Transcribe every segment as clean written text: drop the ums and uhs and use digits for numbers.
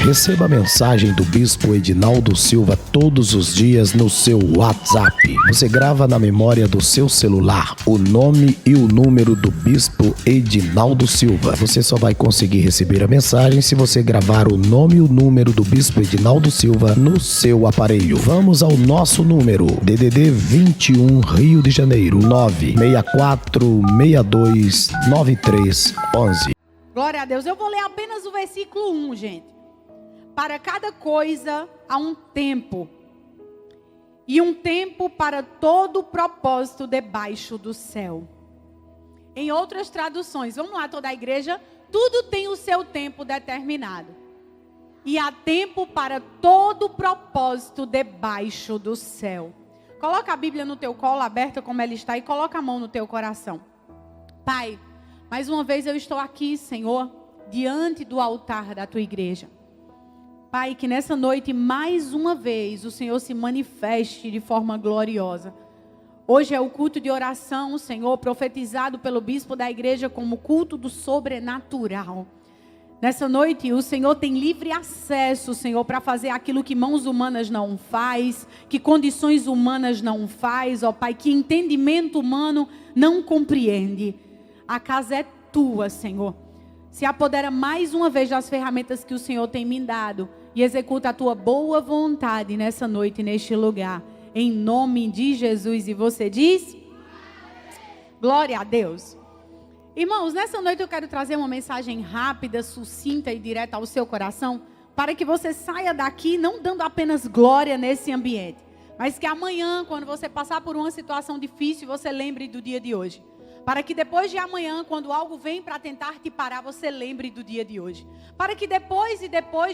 Receba a mensagem do Bispo Edinaldo Silva todos os dias no seu WhatsApp. Você grava na memória do seu celular o nome e o número do Bispo Edinaldo Silva. Você só vai conseguir receber a mensagem se você gravar o nome e o número do Bispo Edinaldo Silva no seu aparelho. Vamos ao nosso número: DDD 21, Rio de Janeiro, 964629311. Glória a Deus. Eu vou ler apenas o versículo 1, gente. Para cada coisa há um tempo, e um tempo para todo propósito debaixo do céu. Em outras traduções, vamos lá, toda a igreja, tudo tem o seu tempo determinado. E há tempo para todo propósito debaixo do céu. Coloca a Bíblia no teu colo, aberta como ela está, e coloca a mão no teu coração. Pai, mais uma vez eu estou aqui, Senhor, diante do altar da tua igreja. Pai, que nessa noite, mais uma vez, o Senhor se manifeste de forma gloriosa. Hoje é o culto de oração, Senhor, profetizado pelo bispo da igreja como culto do sobrenatural. Nessa noite, o Senhor tem livre acesso, Senhor, para fazer aquilo que mãos humanas não faz, que condições humanas não faz, ó Pai, que entendimento humano não compreende. A casa é tua, Senhor. Se apodera mais uma vez das ferramentas que o Senhor tem me dado e executa a tua boa vontade nessa noite, neste lugar. Em nome de Jesus. E você diz? Glória a Deus. Irmãos, nessa noite eu quero trazer uma mensagem rápida, sucinta e direta ao seu coração, para que você saia daqui não dando apenas glória nesse ambiente, mas que amanhã, quando você passar por uma situação difícil, você lembre do dia de hoje. Para que depois de amanhã, quando algo vem para tentar te parar, você lembre do dia de hoje. Para que depois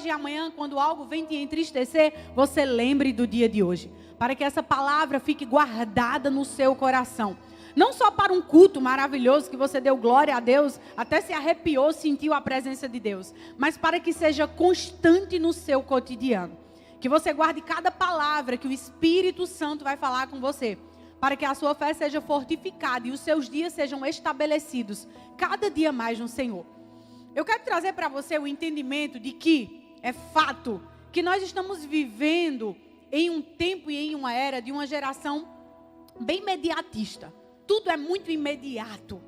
de amanhã, quando algo vem te entristecer, você lembre do dia de hoje. Para que essa palavra fique guardada no seu coração. Não só para um culto maravilhoso que você deu glória a Deus, até se arrepiou, sentiu a presença de Deus. Mas para que seja constante no seu cotidiano. Que você guarde cada palavra que o Espírito Santo vai falar com você. Para que a sua fé seja fortificada e os seus dias sejam estabelecidos cada dia mais no Senhor. Eu quero trazer para você o entendimento de que é fato que nós estamos vivendo em um tempo e em uma era de uma geração bem imediatista. Tudo é muito imediato.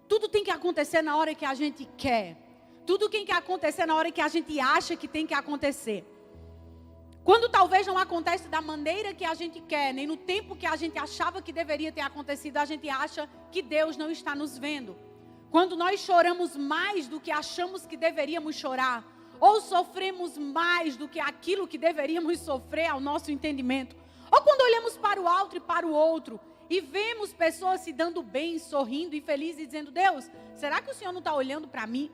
Tudo tem que acontecer na hora que a gente quer. Tudo tem que acontecer na hora que a gente acha que tem que acontecer. Quando talvez não acontece da maneira que a gente quer, nem no tempo que a gente achava que deveria ter acontecido, a gente acha que Deus não está nos vendo. Quando nós choramos mais do que achamos que deveríamos chorar, ou sofremos mais do que aquilo que deveríamos sofrer ao nosso entendimento, ou quando olhamos para o alto e para o outro, e vemos pessoas se dando bem, sorrindo e felizes, e dizendo: Deus, será que o Senhor não está olhando para mim?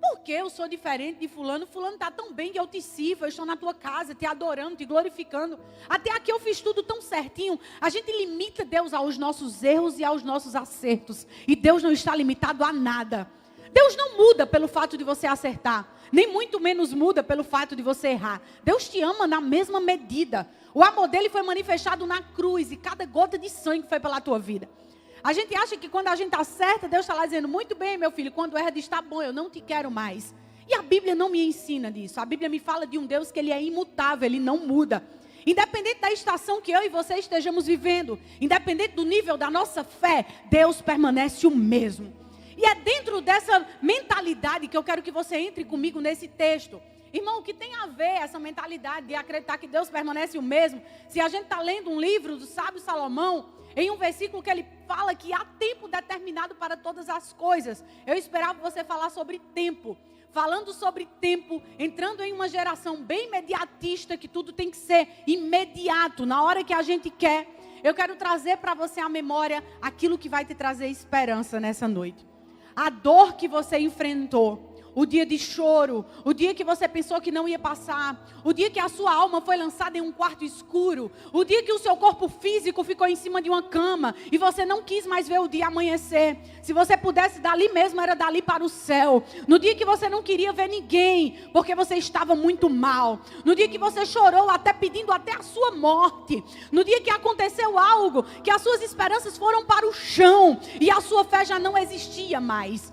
Porque eu sou diferente de fulano. Fulano está tão bem que eu te sirvo. Eu estou na tua casa te adorando, te glorificando. Até aqui eu fiz tudo tão certinho. A gente limita Deus aos nossos erros e aos nossos acertos. E Deus não está limitado a nada. Deus não muda pelo fato de você acertar. Nem muito menos muda pelo fato de você errar. Deus te ama na mesma medida. O amor dele foi manifestado na cruz. E cada gota de sangue foi pela tua vida. A gente acha que quando a gente acerta, Deus está lá dizendo: muito bem, meu filho, quando erra, diz: está bom, eu não te quero mais. E a Bíblia não me ensina disso. A Bíblia me fala de um Deus que ele é imutável, ele não muda. Independente da estação que eu e você estejamos vivendo, independente do nível da nossa fé, Deus permanece o mesmo. E é dentro dessa mentalidade que eu quero que você entre comigo nesse texto. Irmão, o que tem a ver essa mentalidade de acreditar que Deus permanece o mesmo, se a gente está lendo um livro do sábio Salomão, em um versículo que ele fala que há tempo determinado para todas as coisas. Eu esperava você falar sobre tempo. Falando sobre tempo, entrando em uma geração bem imediatista, que tudo tem que ser imediato, na hora que a gente quer. Eu quero trazer para você à memória aquilo que vai te trazer esperança nessa noite. A dor que você enfrentou. O dia de choro, o dia que você pensou que não ia passar, o dia que a sua alma foi lançada em um quarto escuro, o dia que o seu corpo físico ficou em cima de uma cama e você não quis mais ver o dia amanhecer. Se você pudesse dali mesmo, era dali para o céu. No dia que você não queria ver ninguém, porque você estava muito mal. No dia que você chorou até pedindo até a sua morte. No dia que aconteceu algo, que as suas esperanças foram para o chão e a sua fé já não existia mais.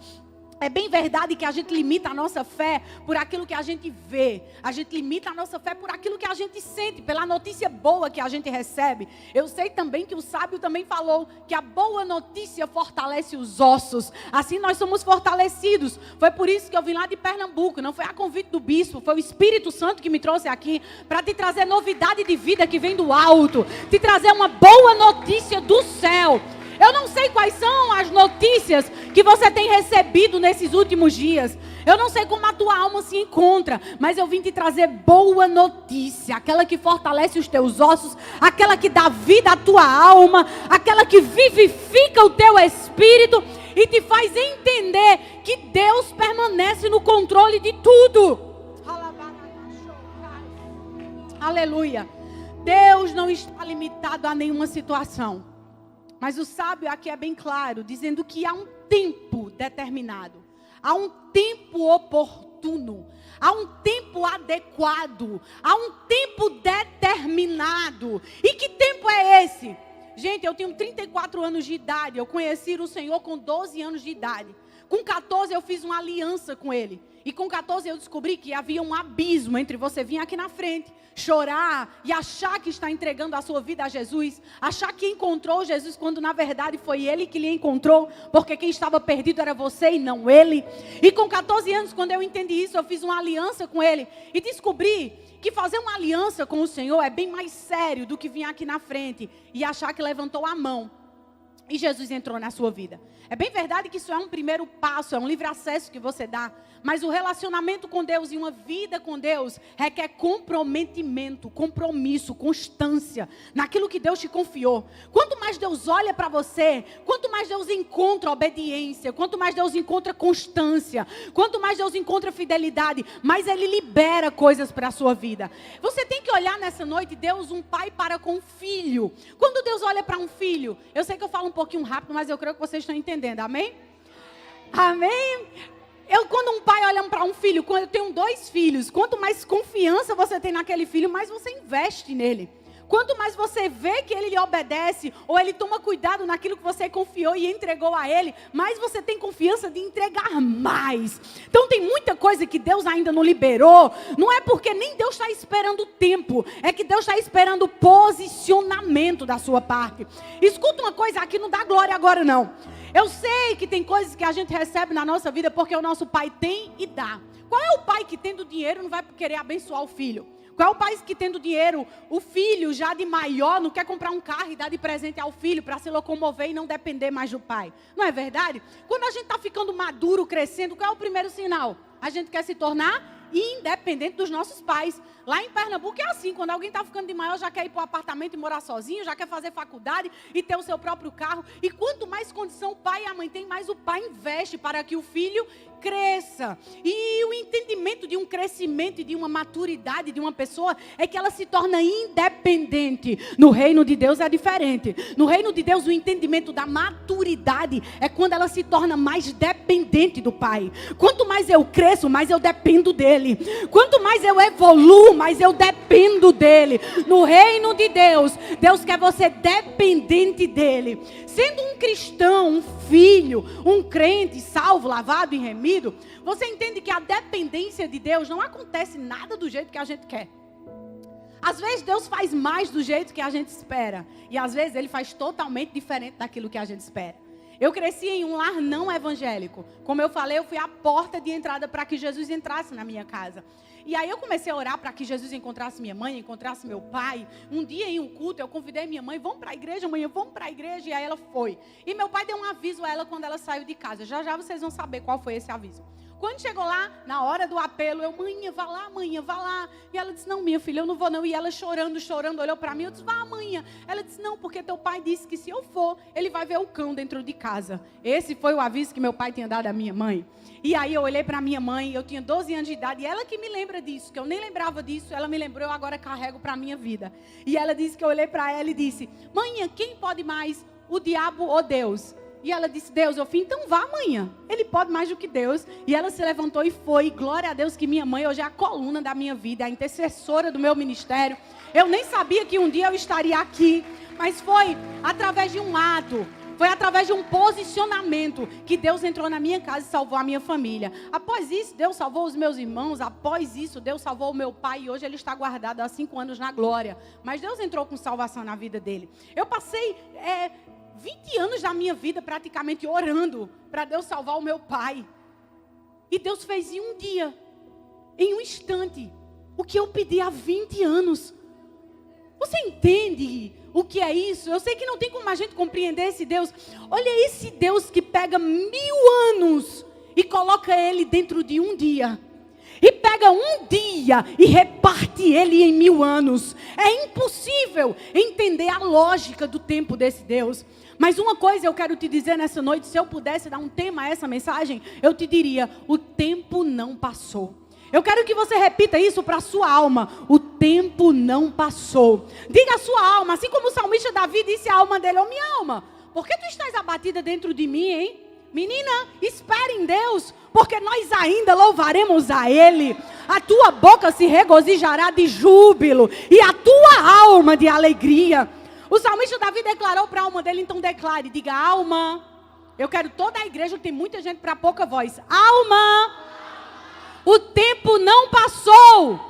É bem verdade que a gente limita a nossa fé por aquilo que a gente vê. A gente limita a nossa fé por aquilo que a gente sente, pela notícia boa que a gente recebe. Eu sei também que o sábio também falou que a boa notícia fortalece os ossos. Assim nós somos fortalecidos. Foi por isso que eu vim lá de Pernambuco. Não foi a convite do bispo, foi o Espírito Santo que me trouxe aqui para te trazer novidade de vida que vem do alto. Te trazer uma boa notícia do céu. Eu não sei quais são as notícias que você tem recebido nesses últimos dias. Eu não sei como a tua alma se encontra, mas eu vim te trazer boa notícia. Aquela que fortalece os teus ossos, aquela que dá vida à tua alma, aquela que vivifica o teu espírito e te faz entender que Deus permanece no controle de tudo. Aleluia. Deus não está limitado a nenhuma situação. Mas o sábio aqui é bem claro, dizendo que há um tempo determinado, há um tempo oportuno, há um tempo adequado, há um tempo determinado. E que tempo é esse? Gente, eu tenho 34 anos de idade, eu conheci o Senhor com 12 anos de idade. Com 14 eu fiz uma aliança com Ele. E com 14 eu descobri que havia um abismo entre você vir aqui na frente, chorar e achar que está entregando a sua vida a Jesus, achar que encontrou Jesus quando na verdade foi Ele que lhe encontrou, porque quem estava perdido era você e não Ele. E com 14 anos, quando eu entendi isso, eu fiz uma aliança com Ele e descobri que fazer uma aliança com o Senhor é bem mais sério do que vir aqui na frente e achar que levantou a mão e Jesus entrou na sua vida. É bem verdade que isso é um primeiro passo, é um livre acesso que você dá. Mas o relacionamento com Deus e uma vida com Deus requer comprometimento, compromisso, constância naquilo que Deus te confiou. Quanto mais Deus olha para você, quanto mais Deus encontra obediência, quanto mais Deus encontra constância, quanto mais Deus encontra fidelidade, mais Ele libera coisas para a sua vida. Você tem que olhar nessa noite, Deus, um pai para com um filho. Quando Deus olha para um filho, eu sei que eu falo um pouquinho rápido, mas eu creio que vocês estão entendendo, amém? Amém? Quando um pai olha para um filho, quando eu tenho 2 filhos, quanto mais confiança você tem naquele filho, mais você investe nele. Quanto mais você vê que ele lhe obedece, ou ele toma cuidado naquilo que você confiou e entregou a ele, mais você tem confiança de entregar mais. Então tem muita coisa que Deus ainda não liberou, não é porque nem Deus está esperando o tempo, é que Deus está esperando o posicionamento da sua parte. Escuta uma coisa aqui, não dá glória agora não. Eu sei que tem coisas que a gente recebe na nossa vida porque o nosso pai tem e dá. Qual é o pai que tendo dinheiro não vai querer abençoar o filho? Qual é o pai que tendo dinheiro, o filho já de maior não quer comprar um carro e dar de presente ao filho para se locomover e não depender mais do pai? Não é verdade? Quando a gente está ficando maduro, crescendo, qual é o primeiro sinal? A gente quer se tornar independente dos nossos pais. Lá em Pernambuco é assim, quando alguém está ficando de maior, já quer ir para o apartamento e morar sozinho, já quer fazer faculdade e ter o seu próprio carro. E quanto mais condição o pai e a mãe têm, mais o pai investe para que o filho cresça. E o entendimento de um crescimento e de uma maturidade de uma pessoa é que ela se torna independente. No reino de Deus é diferente. No reino de Deus o entendimento da maturidade é quando ela se torna mais dependente do pai. Quanto mais eu cresço, mais eu dependo dele. Quanto mais eu evoluo, mais eu dependo dele. No reino de Deus, Deus quer você dependente dele. Sendo um cristão, um filho, um crente salvo, lavado e remido, você entende que a dependência de Deus não acontece nada do jeito que a gente quer. Às vezes Deus faz mais do jeito que a gente espera. E às vezes Ele faz totalmente diferente daquilo que a gente espera. Eu cresci em um lar não evangélico. Como eu falei, eu fui a porta de entrada para que Jesus entrasse na minha casa. E aí eu comecei a orar para que Jesus encontrasse minha mãe, encontrasse meu pai. Um dia em um culto eu convidei minha mãe, vamos para a igreja, mãe, vamos para a igreja. E aí ela foi. E meu pai deu um aviso a ela quando ela saiu de casa. Já já vocês vão saber qual foi esse aviso. Quando chegou lá, na hora do apelo, eu, mãe, vá lá. E ela disse, não, minha filha, eu não vou não. E ela chorando, olhou para mim, eu disse, vá, mãe. Ela disse, não, porque teu pai disse que se eu for, ele vai ver o cão dentro de casa. Esse foi o aviso que meu pai tinha dado à minha mãe. E aí eu olhei para minha mãe, eu tinha 12 anos de idade, e ela que me lembra disso, que eu nem lembrava disso, ela me lembrou, eu agora carrego para a minha vida. E ela disse que eu olhei para ela e disse, mãe, quem pode mais, o diabo ou Deus? E ela disse, Deus, eu falei, então vá amanhã. Ele pode mais do que Deus. E ela se levantou e foi. Glória a Deus que minha mãe hoje é a coluna da minha vida, a intercessora do meu ministério. Eu nem sabia que um dia eu estaria aqui, mas foi através de um ato. Foi através de um posicionamento que Deus entrou na minha casa e salvou a minha família. Após isso, Deus salvou os meus irmãos. Após isso, Deus salvou o meu pai. E hoje ele está guardado há 5 anos na glória. Mas Deus entrou com salvação na vida dele. Eu passei 20 anos da minha vida praticamente orando para Deus salvar o meu pai. E Deus fez em um dia, em um instante, o que eu pedi há 20 anos. Você entende o que é isso? Eu sei que não tem como a gente compreender esse Deus. Olha esse Deus que pega 1000 anos e coloca ele dentro de um dia. E pega um dia e reparte ele em 1000 anos. É impossível entender a lógica do tempo desse Deus. Mas uma coisa eu quero te dizer nessa noite, se eu pudesse dar um tema a essa mensagem, eu te diria, o tempo não passou. Eu quero que você repita isso para a sua alma. O tempo não passou. Diga à sua alma, assim como o salmista Davi disse à alma dele: minha alma, por que tu estás abatida dentro de mim, hein? Menina, espere em Deus, porque nós ainda louvaremos a Ele. A tua boca se regozijará de júbilo e a tua alma de alegria. O salmista Davi declarou para a alma dele, então declare, diga: alma. Eu quero toda a igreja, que tem muita gente para pouca voz. Alma, o tempo não passou.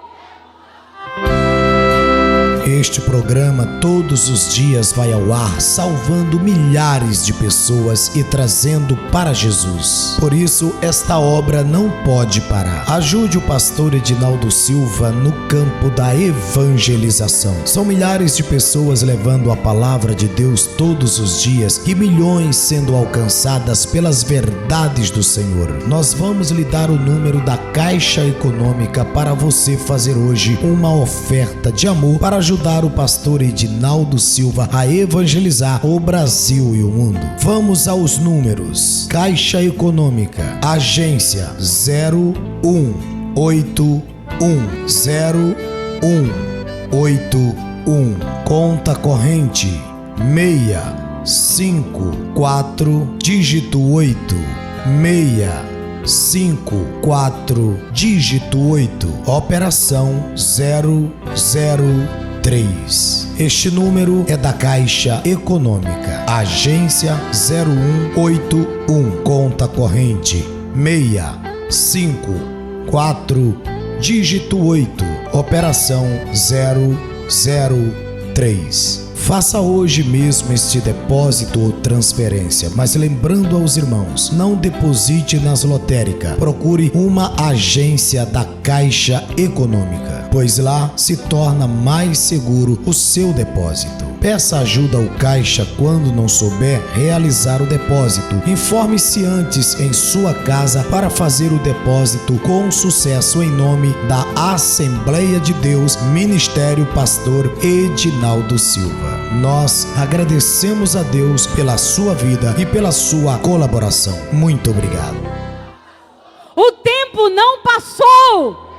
Este programa todos os dias vai ao ar, salvando milhares de pessoas e trazendo para Jesus. Por isso, esta obra não pode parar. Ajude o pastor Edinaldo Silva no campo da evangelização. São milhares de pessoas levando a palavra de Deus todos os dias e milhões sendo alcançadas pelas verdades do Senhor. Nós vamos lhe dar o número da Caixa Econômica para você fazer hoje uma oferta de amor para ajudar o pastor Edinaldo Silva a evangelizar o Brasil e o mundo. Vamos aos números. Caixa Econômica, agência 01810181, conta corrente 654, dígito 8, 654, dígito 8, operação 003. Este número é da Caixa Econômica, agência 0181, conta corrente 654, dígito 8, operação 003. Faça hoje mesmo este depósito ou transferência, mas lembrando aos irmãos, não deposite nas lotéricas. Procure uma agência da Caixa Econômica, pois lá se torna mais seguro o seu depósito. Peça ajuda ao caixa quando não souber realizar o depósito. Informe-se antes em sua casa para fazer o depósito com sucesso em nome da Assembleia de Deus, Ministério Pastor Edinaldo Silva. Nós agradecemos a Deus pela sua vida e pela sua colaboração. Muito obrigado. O tempo não passou.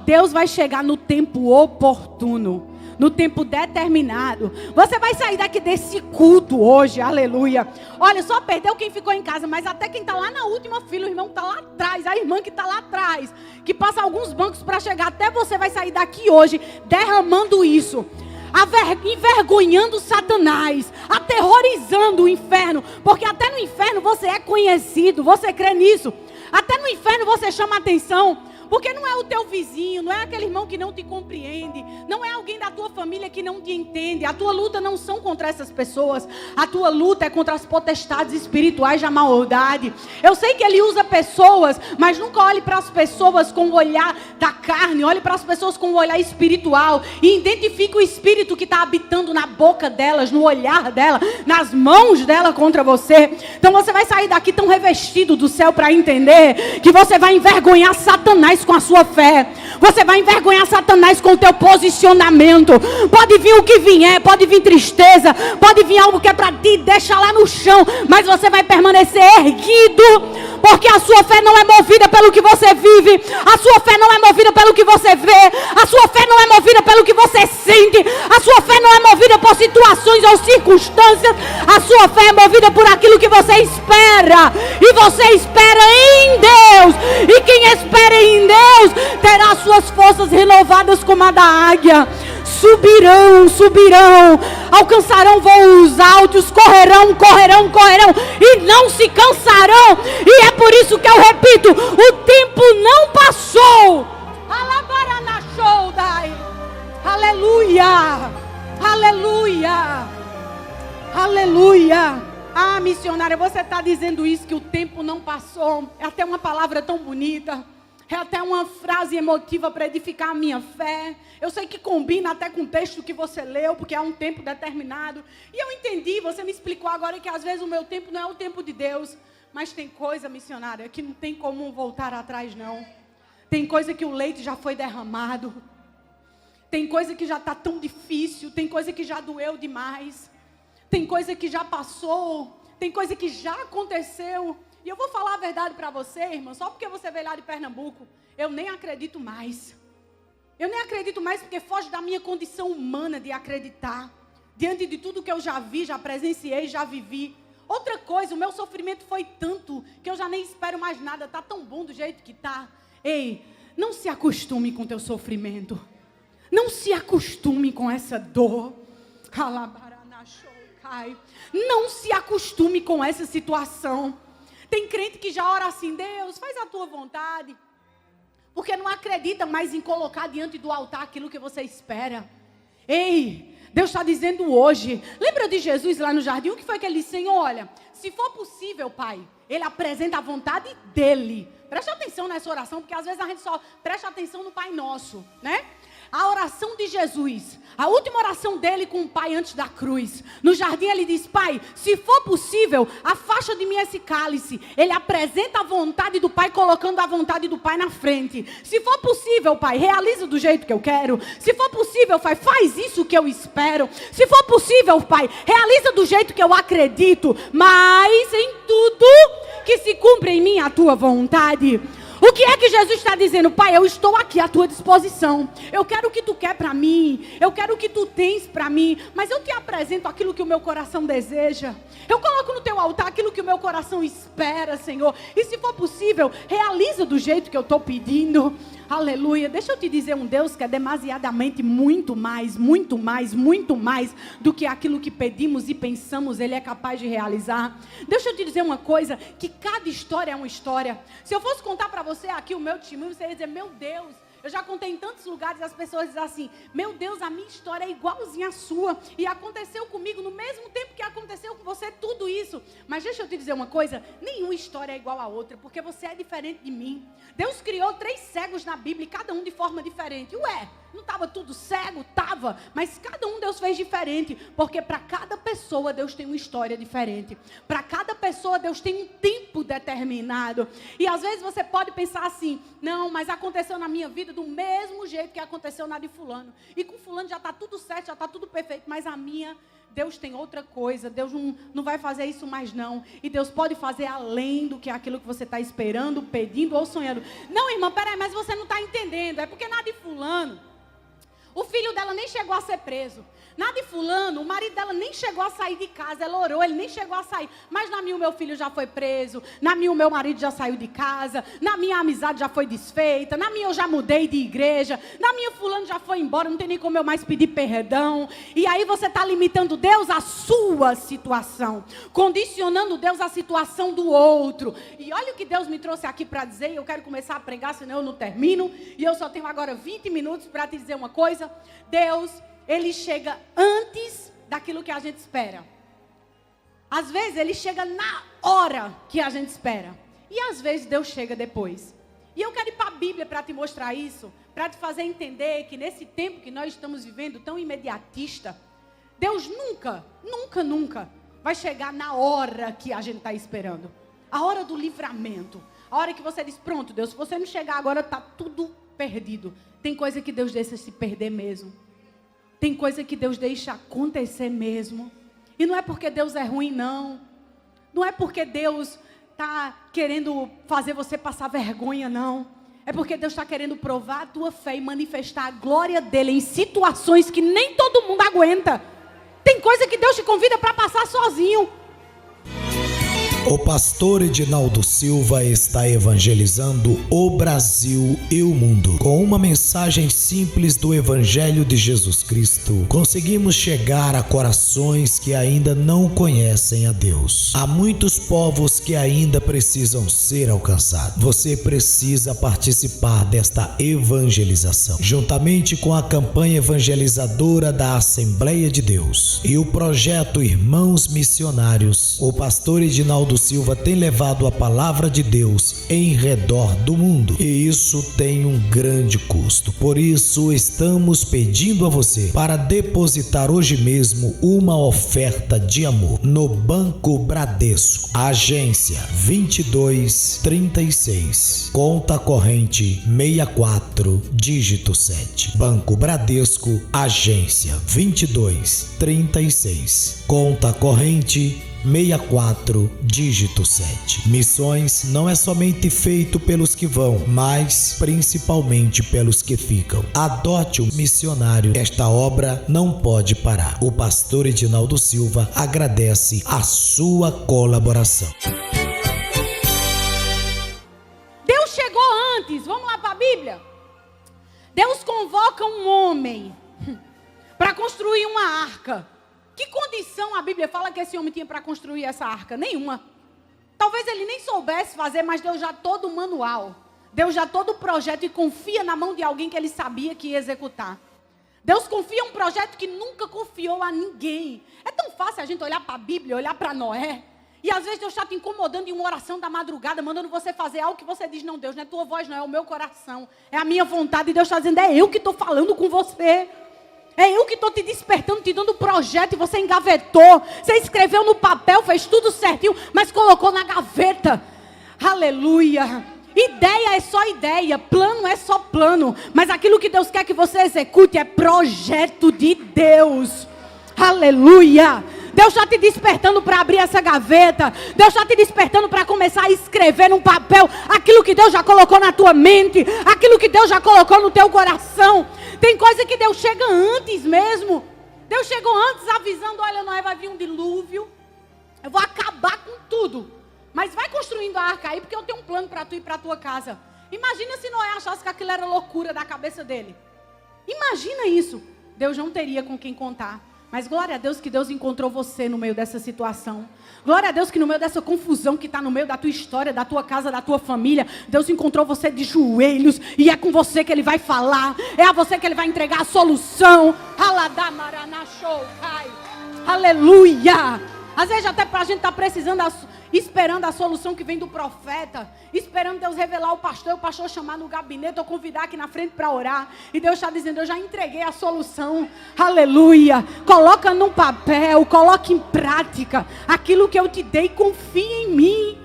Deus vai chegar no tempo oportuno, no tempo determinado. Você vai sair daqui desse culto hoje, aleluia. Olha, só perdeu quem ficou em casa, mas até quem está lá na última fila, o irmão que está lá atrás, a irmã que está lá atrás, que passa alguns bancos para chegar, até você vai sair daqui hoje derramando isso. Envergonhando Satanás, aterrorizando o inferno, porque até no inferno você é conhecido, você crê nisso. Até no inferno você chama atenção, porque não é o teu vizinho, não é aquele irmão que não te compreende, não é alguém da tua família que não te entende. A tua luta não são contra essas pessoas, a tua luta é contra as potestades espirituais da maldade. Eu sei que ele usa pessoas, mas nunca olhe para as pessoas com o olhar da carne, olhe para as pessoas com o olhar espiritual e identifique o espírito que está habitando na boca delas, no olhar dela, nas mãos dela contra você. Então você vai sair daqui tão revestido do céu para entender que você vai envergonhar Satanás com a sua fé. Você vai envergonhar Satanás com o teu posicionamento. Pode vir o que vier, pode vir tristeza, pode vir algo que é para ti, deixa lá no chão, mas você vai permanecer erguido, porque a sua fé não é movida pelo que você vive, a sua fé não é movida pelo que você vê, a sua fé não é movida pelo que você sente, a sua fé não é movida por situações ou circunstâncias, a sua fé é movida por aquilo que você espera, e você espera em Deus, e quem espera em Deus terá suas forças renovadas como a da águia. subirão, alcançarão voos altos, correrão e não se cansarão. E é por isso que eu repito, o tempo não passou. Aleluia, aleluia, aleluia. Ah, missionária, você está dizendo isso, que o tempo não passou. É até uma palavra tão bonita. É até uma frase emotiva para edificar a minha fé. Eu sei que combina até com o texto que você leu, porque é um tempo determinado. E eu entendi, você me explicou agora que às vezes o meu tempo não é o tempo de Deus. Mas tem coisa, missionária, que não tem como voltar atrás, não. Tem coisa que o leite já foi derramado. Tem coisa que já está tão difícil. Tem coisa que já doeu demais. Tem coisa que já passou. Tem coisa que já aconteceu. E eu vou falar a verdade para você, irmão, só porque você veio lá de Pernambuco, eu nem acredito mais. Eu nem acredito mais porque foge da minha condição humana de acreditar. Diante de tudo que eu já vi, já presenciei, já vivi. Outra coisa, o meu sofrimento foi tanto que eu já nem espero mais nada. Está tão bom do jeito que está. Ei, não se acostume com o teu sofrimento. Não se acostume com essa dor. Não se acostume com essa situação. Tem crente que já ora assim: Deus, faz a tua vontade. Porque não acredita mais em colocar diante do altar aquilo que você espera. Ei, Deus está dizendo hoje. Lembra de Jesus lá no jardim? O que foi que ele disse? Senhor, olha, se for possível, Pai, ele apresenta a vontade dele. Preste atenção nessa oração, porque às vezes a gente só presta atenção no Pai Nosso, né? A oração de Jesus, a última oração dele com o Pai antes da cruz. No jardim ele diz: Pai, se for possível, afasta de mim esse cálice. Ele apresenta a vontade do Pai, colocando a vontade do Pai na frente. Se for possível, Pai, realiza do jeito que eu quero. Se for possível, Pai, faz isso que eu espero. Se for possível, Pai, realiza do jeito que eu acredito. Mas em tudo que se cumpra em mim a tua vontade. O que é que Jesus está dizendo? Pai, eu estou aqui à tua disposição. Eu quero o que tu quer para mim. Eu quero o que tu tens para mim. Mas eu te apresento aquilo que o meu coração deseja. Eu coloco no teu altar aquilo que o meu coração espera, Senhor. E se for possível, realiza do jeito que eu estou pedindo. Aleluia. Deixa eu te dizer, um Deus que é demasiadamente muito mais do que aquilo que pedimos e pensamos, Ele é capaz de realizar. Deixa eu te dizer uma coisa, que cada história é uma história. Se eu fosse contar para você aqui o meu testemunho, você ia dizer: meu Deus, eu já contei em tantos lugares, as pessoas dizem assim: meu Deus, a minha história é igualzinha à sua. E aconteceu comigo no mesmo tempo que aconteceu com você, tudo isso. Mas deixa eu te dizer uma coisa, nenhuma história é igual à outra, porque você é diferente de mim. Deus criou 3 cegos na Bíblia, cada um de forma diferente. Ué, não estava tudo cego? Estava. Mas cada um Deus fez diferente, porque para cada pessoa Deus tem uma história diferente. Para cada pessoa Deus tem um tempo determinado. E às vezes você pode pensar assim: não, mas aconteceu na minha vida do mesmo jeito que aconteceu na de fulano. E com fulano já está tudo certo, já está tudo perfeito. Mas a minha, Deus tem outra coisa. Deus não vai fazer isso mais não. E Deus pode fazer além do que aquilo que você está esperando, pedindo ou sonhando. Não, irmã, peraí, mas você não está entendendo. É porque na de fulano, o filho dela nem chegou a ser preso. Na de fulano, o marido dela nem chegou a sair de casa. Ela orou, ele nem chegou a sair. Mas na minha o meu filho já foi preso. Na minha o meu marido já saiu de casa. Na minha a amizade já foi desfeita. Na minha eu já mudei de igreja. Na minha fulano já foi embora. Não tem nem como eu mais pedir perdão. E aí você está limitando Deus à sua situação. Condicionando Deus à situação do outro. E olha o que Deus me trouxe aqui para dizer. E eu quero começar a pregar, senão eu não termino. E eu só tenho agora 20 minutos para te dizer uma coisa. Deus, Ele chega antes daquilo que a gente espera. Às vezes Ele chega na hora que a gente espera. E às vezes Deus chega depois. E eu quero ir para a Bíblia para te mostrar isso. Para te fazer entender que nesse tempo que nós estamos vivendo tão imediatista, Deus nunca vai chegar na hora que a gente está esperando. A hora do livramento. A hora que você diz: pronto, Deus, se você não chegar agora, está tudo perdido. Tem coisa que Deus deixa se perder mesmo. Tem coisa que Deus deixa acontecer mesmo. E não é porque Deus é ruim, não. Não é porque Deus está querendo fazer você passar vergonha, não. É porque Deus está querendo provar a tua fé e manifestar a glória dele em situações que nem todo mundo aguenta. Tem coisa que Deus te convida para passar sozinho. O pastor Edinaldo Silva está evangelizando o Brasil e o mundo. Com uma mensagem simples do Evangelho de Jesus Cristo, conseguimos chegar a corações que ainda não conhecem a Deus. Há muitos povos que ainda precisam ser alcançados. Você precisa participar desta evangelização, juntamente com a campanha evangelizadora da Assembleia de Deus e o projeto Irmãos Missionários. O pastor Edinaldo Silva tem levado a palavra de Deus em redor do mundo, e isso tem um grande custo. Por isso estamos pedindo a você para depositar hoje mesmo uma oferta de amor no Banco Bradesco, agência 2236, conta corrente 64, dígito 7. Banco Bradesco, agência 2236, conta corrente 64, dígito 7. Missões não é somente feito pelos que vão, mas principalmente pelos que ficam. Adote um missionário. Esta obra não pode parar. O pastor Edinaldo Silva agradece a sua colaboração. Deus chegou antes. Vamos lá para a Bíblia. Deus convoca um homem para construir uma arca. Que condição a Bíblia fala que esse homem tinha para construir essa arca? Nenhuma. Talvez ele nem soubesse fazer, mas Deus já todo o manual. Deus já todo o projeto e confia na mão de alguém que ele sabia que ia executar. Deus confia um projeto que nunca confiou a ninguém. É tão fácil a gente olhar para a Bíblia, olhar para Noé. E às vezes Deus está te incomodando em uma oração da madrugada, mandando você fazer algo que você diz, não, Deus, não é tua voz, não, é o meu coração. É a minha vontade. E Deus está dizendo, é eu que estou falando com você. É eu que estou te despertando, te dando projeto, e você engavetou. Você escreveu no papel, fez tudo certinho, mas colocou na gaveta. Aleluia. Ideia é só ideia, plano é só plano. Mas aquilo que Deus quer que você execute é projeto de Deus. Aleluia. Deus está te despertando para abrir essa gaveta. Deus está te despertando para começar a escrever num papel aquilo que Deus já colocou na tua mente, aquilo que Deus já colocou no teu coração. Tem coisa que Deus chega antes mesmo. Deus chegou antes avisando, olha, Noé, vai vir um dilúvio. Eu vou acabar com tudo. Mas vai construindo a arca aí, porque eu tenho um plano para tu e para a tua casa. Imagina se Noé achasse que aquilo era loucura da cabeça dele. Imagina isso. Deus não teria com quem contar. Mas glória a Deus que Deus encontrou você no meio dessa situação. Glória a Deus que no meio dessa confusão que está no meio da tua história, da tua casa, da tua família, Deus encontrou você de joelhos. E é com você que Ele vai falar. É a você que Ele vai entregar a solução. Aleluia. Às vezes até para a gente estar precisando, esperando a solução que vem do profeta, esperando Deus revelar o pastor chamar no gabinete ou convidar aqui na frente para orar, e Deus está dizendo, eu já entreguei a solução. Aleluia. Coloca num papel, coloca em prática aquilo que eu te dei, confia em mim.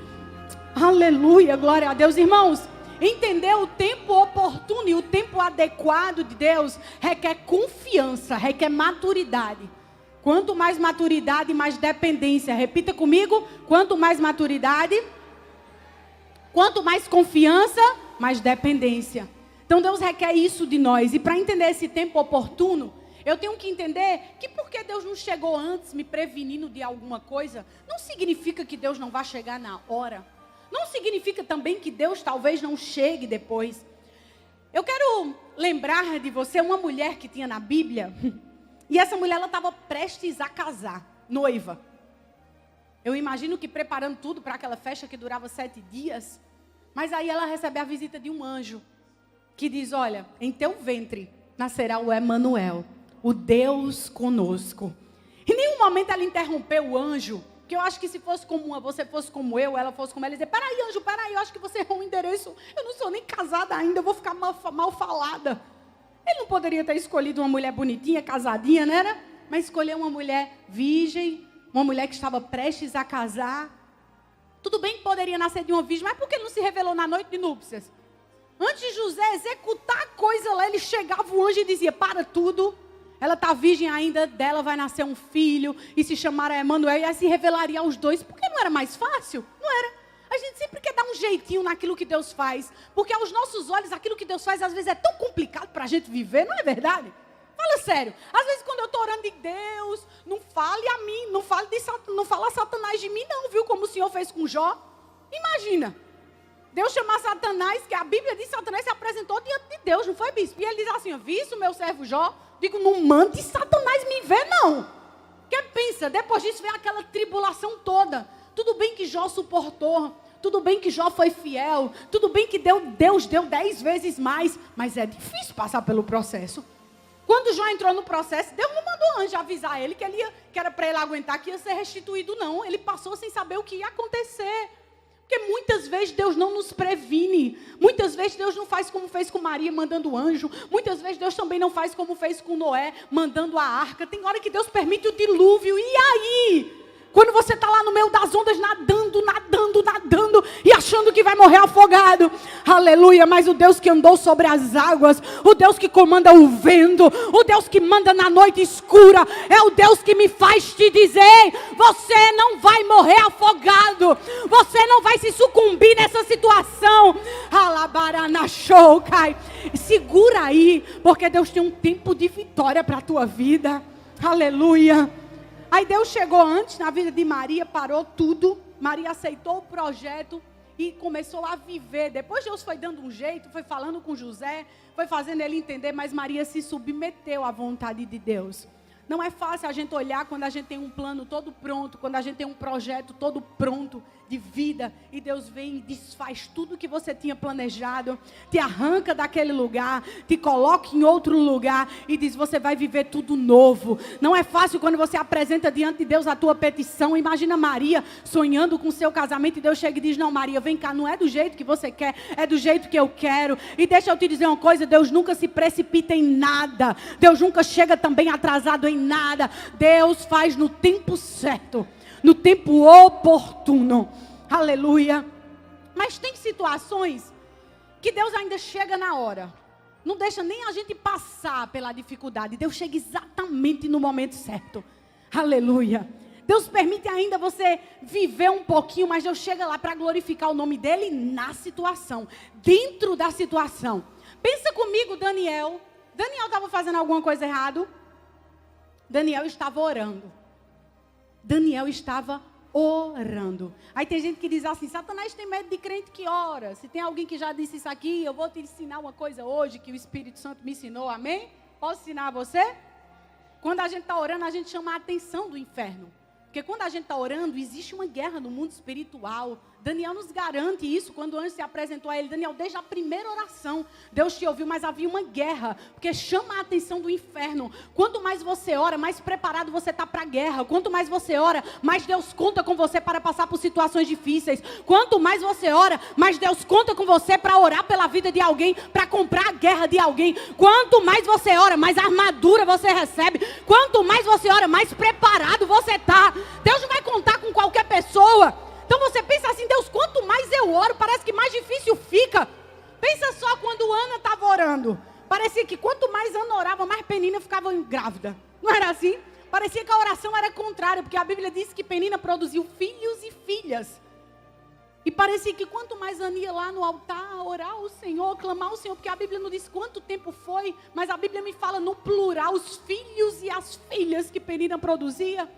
Aleluia, glória a Deus. Irmãos, entender o tempo oportuno e o tempo adequado de Deus requer confiança, requer maturidade. Quanto mais maturidade, mais dependência. Repita comigo. Quanto mais maturidade, quanto mais confiança, mais dependência. Então Deus requer isso de nós. E para entender esse tempo oportuno, eu tenho que entender que porque Deus não chegou antes me prevenindo de alguma coisa, não significa que Deus não vai chegar na hora. Não significa também que Deus talvez não chegue depois. Eu quero lembrar de você uma mulher que tinha na Bíblia. E essa mulher, ela estava prestes a casar, noiva. Eu imagino que preparando tudo para aquela festa que durava 7 dias. Mas aí ela recebe a visita de um anjo, que diz, olha, em teu ventre nascerá o Emanuel, o Deus conosco. Em nenhum momento ela interrompeu o anjo, que eu acho que se fosse como você fosse como eu, ela fosse como ela, dizer, peraí anjo, peraí, eu acho que você errou o endereço, eu não sou nem casada ainda, eu vou ficar mal falada. Ele não poderia ter escolhido uma mulher bonitinha, casadinha, não era? Mas escolheu uma mulher virgem, uma mulher que estava prestes a casar. Tudo bem que poderia nascer de uma virgem, mas por que ele não se revelou na noite de núpcias? Antes de José executar a coisa lá, ele chegava o anjo e dizia, para tudo, ela está virgem ainda, dela vai nascer um filho, e se chamar Emanuel, e aí se revelaria aos dois. Por que não era mais fácil? Não era. A gente sempre quer dar um jeitinho naquilo que Deus faz. Porque aos nossos olhos, aquilo que Deus faz, às vezes é tão complicado para a gente viver, não é verdade? Fala sério. Às vezes quando eu estou orando de Deus, não fale a mim, não fala Satanás de mim não, viu? Como o Senhor fez com Jó. Imagina, Deus chamar Satanás, que a Bíblia diz que Satanás se apresentou diante de Deus, não foi, bispo? E ele diz assim, visto meu servo Jó? Digo, não mande Satanás me ver não. Porque pensa, depois disso vem aquela tribulação toda. Tudo bem que Jó suportou, tudo bem que Jó foi fiel, tudo bem que Deus deu 10 vezes mais, mas é difícil passar pelo processo. Quando Jó entrou no processo, Deus não mandou anjo avisar ele que era para ele aguentar, que ia ser restituído, não. Ele passou sem saber o que ia acontecer. Porque muitas vezes Deus não nos previne. Muitas vezes Deus não faz como fez com Maria, mandando anjo. Muitas vezes Deus também não faz como fez com Noé, mandando a arca. Tem hora que Deus permite o dilúvio. E aí? Quando você está lá no meio das ondas, nadando, e achando que vai morrer afogado. Aleluia, mas o Deus que andou sobre as águas, o Deus que comanda o vento, o Deus que manda na noite escura, é o Deus que me faz te dizer, você não vai morrer afogado, você não vai se sucumbir nessa situação. Segura aí, porque Deus tem um tempo de vitória para a tua vida. Aleluia. Aí Deus chegou antes na vida de Maria, parou tudo. Maria aceitou o projeto e começou a viver. Depois Deus foi dando um jeito, foi falando com José, foi fazendo ele entender, mas Maria se submeteu à vontade de Deus. Não é fácil a gente olhar quando a gente tem um plano todo pronto, quando a gente tem um projeto todo pronto de vida, e Deus vem e desfaz tudo que você tinha planejado, te arranca daquele lugar, te coloca em outro lugar e diz, você vai viver tudo novo. Não é fácil quando você apresenta diante de Deus a tua petição. Imagina Maria sonhando com o seu casamento e Deus chega e diz, não Maria, vem cá, não é do jeito que você quer, é do jeito que eu quero. E deixa eu te dizer uma coisa, Deus nunca se precipita em nada, Deus nunca chega também atrasado em nada. Deus faz no tempo certo, no tempo oportuno. Aleluia. Mas tem situações que Deus ainda chega na hora. Não deixa nem a gente passar pela dificuldade. Deus chega exatamente no momento certo. Aleluia. Deus permite ainda você viver um pouquinho, mas Deus chega lá para glorificar o nome dele na situação, dentro da situação. Pensa comigo, Daniel. Daniel estava fazendo alguma coisa errada? Daniel estava orando. Daniel estava orando. Aí tem gente que diz assim, Satanás tem medo de crente que ora. Se tem alguém que já disse isso aqui, eu vou te ensinar uma coisa hoje que o Espírito Santo me ensinou, amém? Posso ensinar a você? Quando a gente está orando, a gente chama a atenção do inferno. Porque quando a gente está orando, existe uma guerra no mundo espiritual. Daniel nos garante isso quando o anjo se apresentou a ele. Daniel, desde a primeira oração, Deus te ouviu, mas havia uma guerra. Porque chama a atenção do inferno. Quanto mais você ora, mais preparado você está para a guerra. Quanto mais você ora, mais Deus conta com você para passar por situações difíceis. Quanto mais você ora, mais Deus conta com você para orar pela vida de alguém, para comprar a guerra de alguém. Quanto mais você ora, mais armadura você recebe. Quanto mais você ora, mais preparado você está. Deus não vai contar com qualquer pessoa. Então você pensa assim, Deus, quanto mais eu oro, parece que mais difícil fica. Pensa só quando Ana estava orando. Parecia que quanto mais Ana orava, mais Penina ficava grávida. Não era assim? Parecia que a oração era contrária, porque a Bíblia diz que Penina produziu filhos e filhas. E parecia que quanto mais Ana ia lá no altar, orar ao Senhor, clamar ao Senhor, porque a Bíblia não diz quanto tempo foi, mas a Bíblia me fala no plural, os filhos e as filhas que Penina produzia.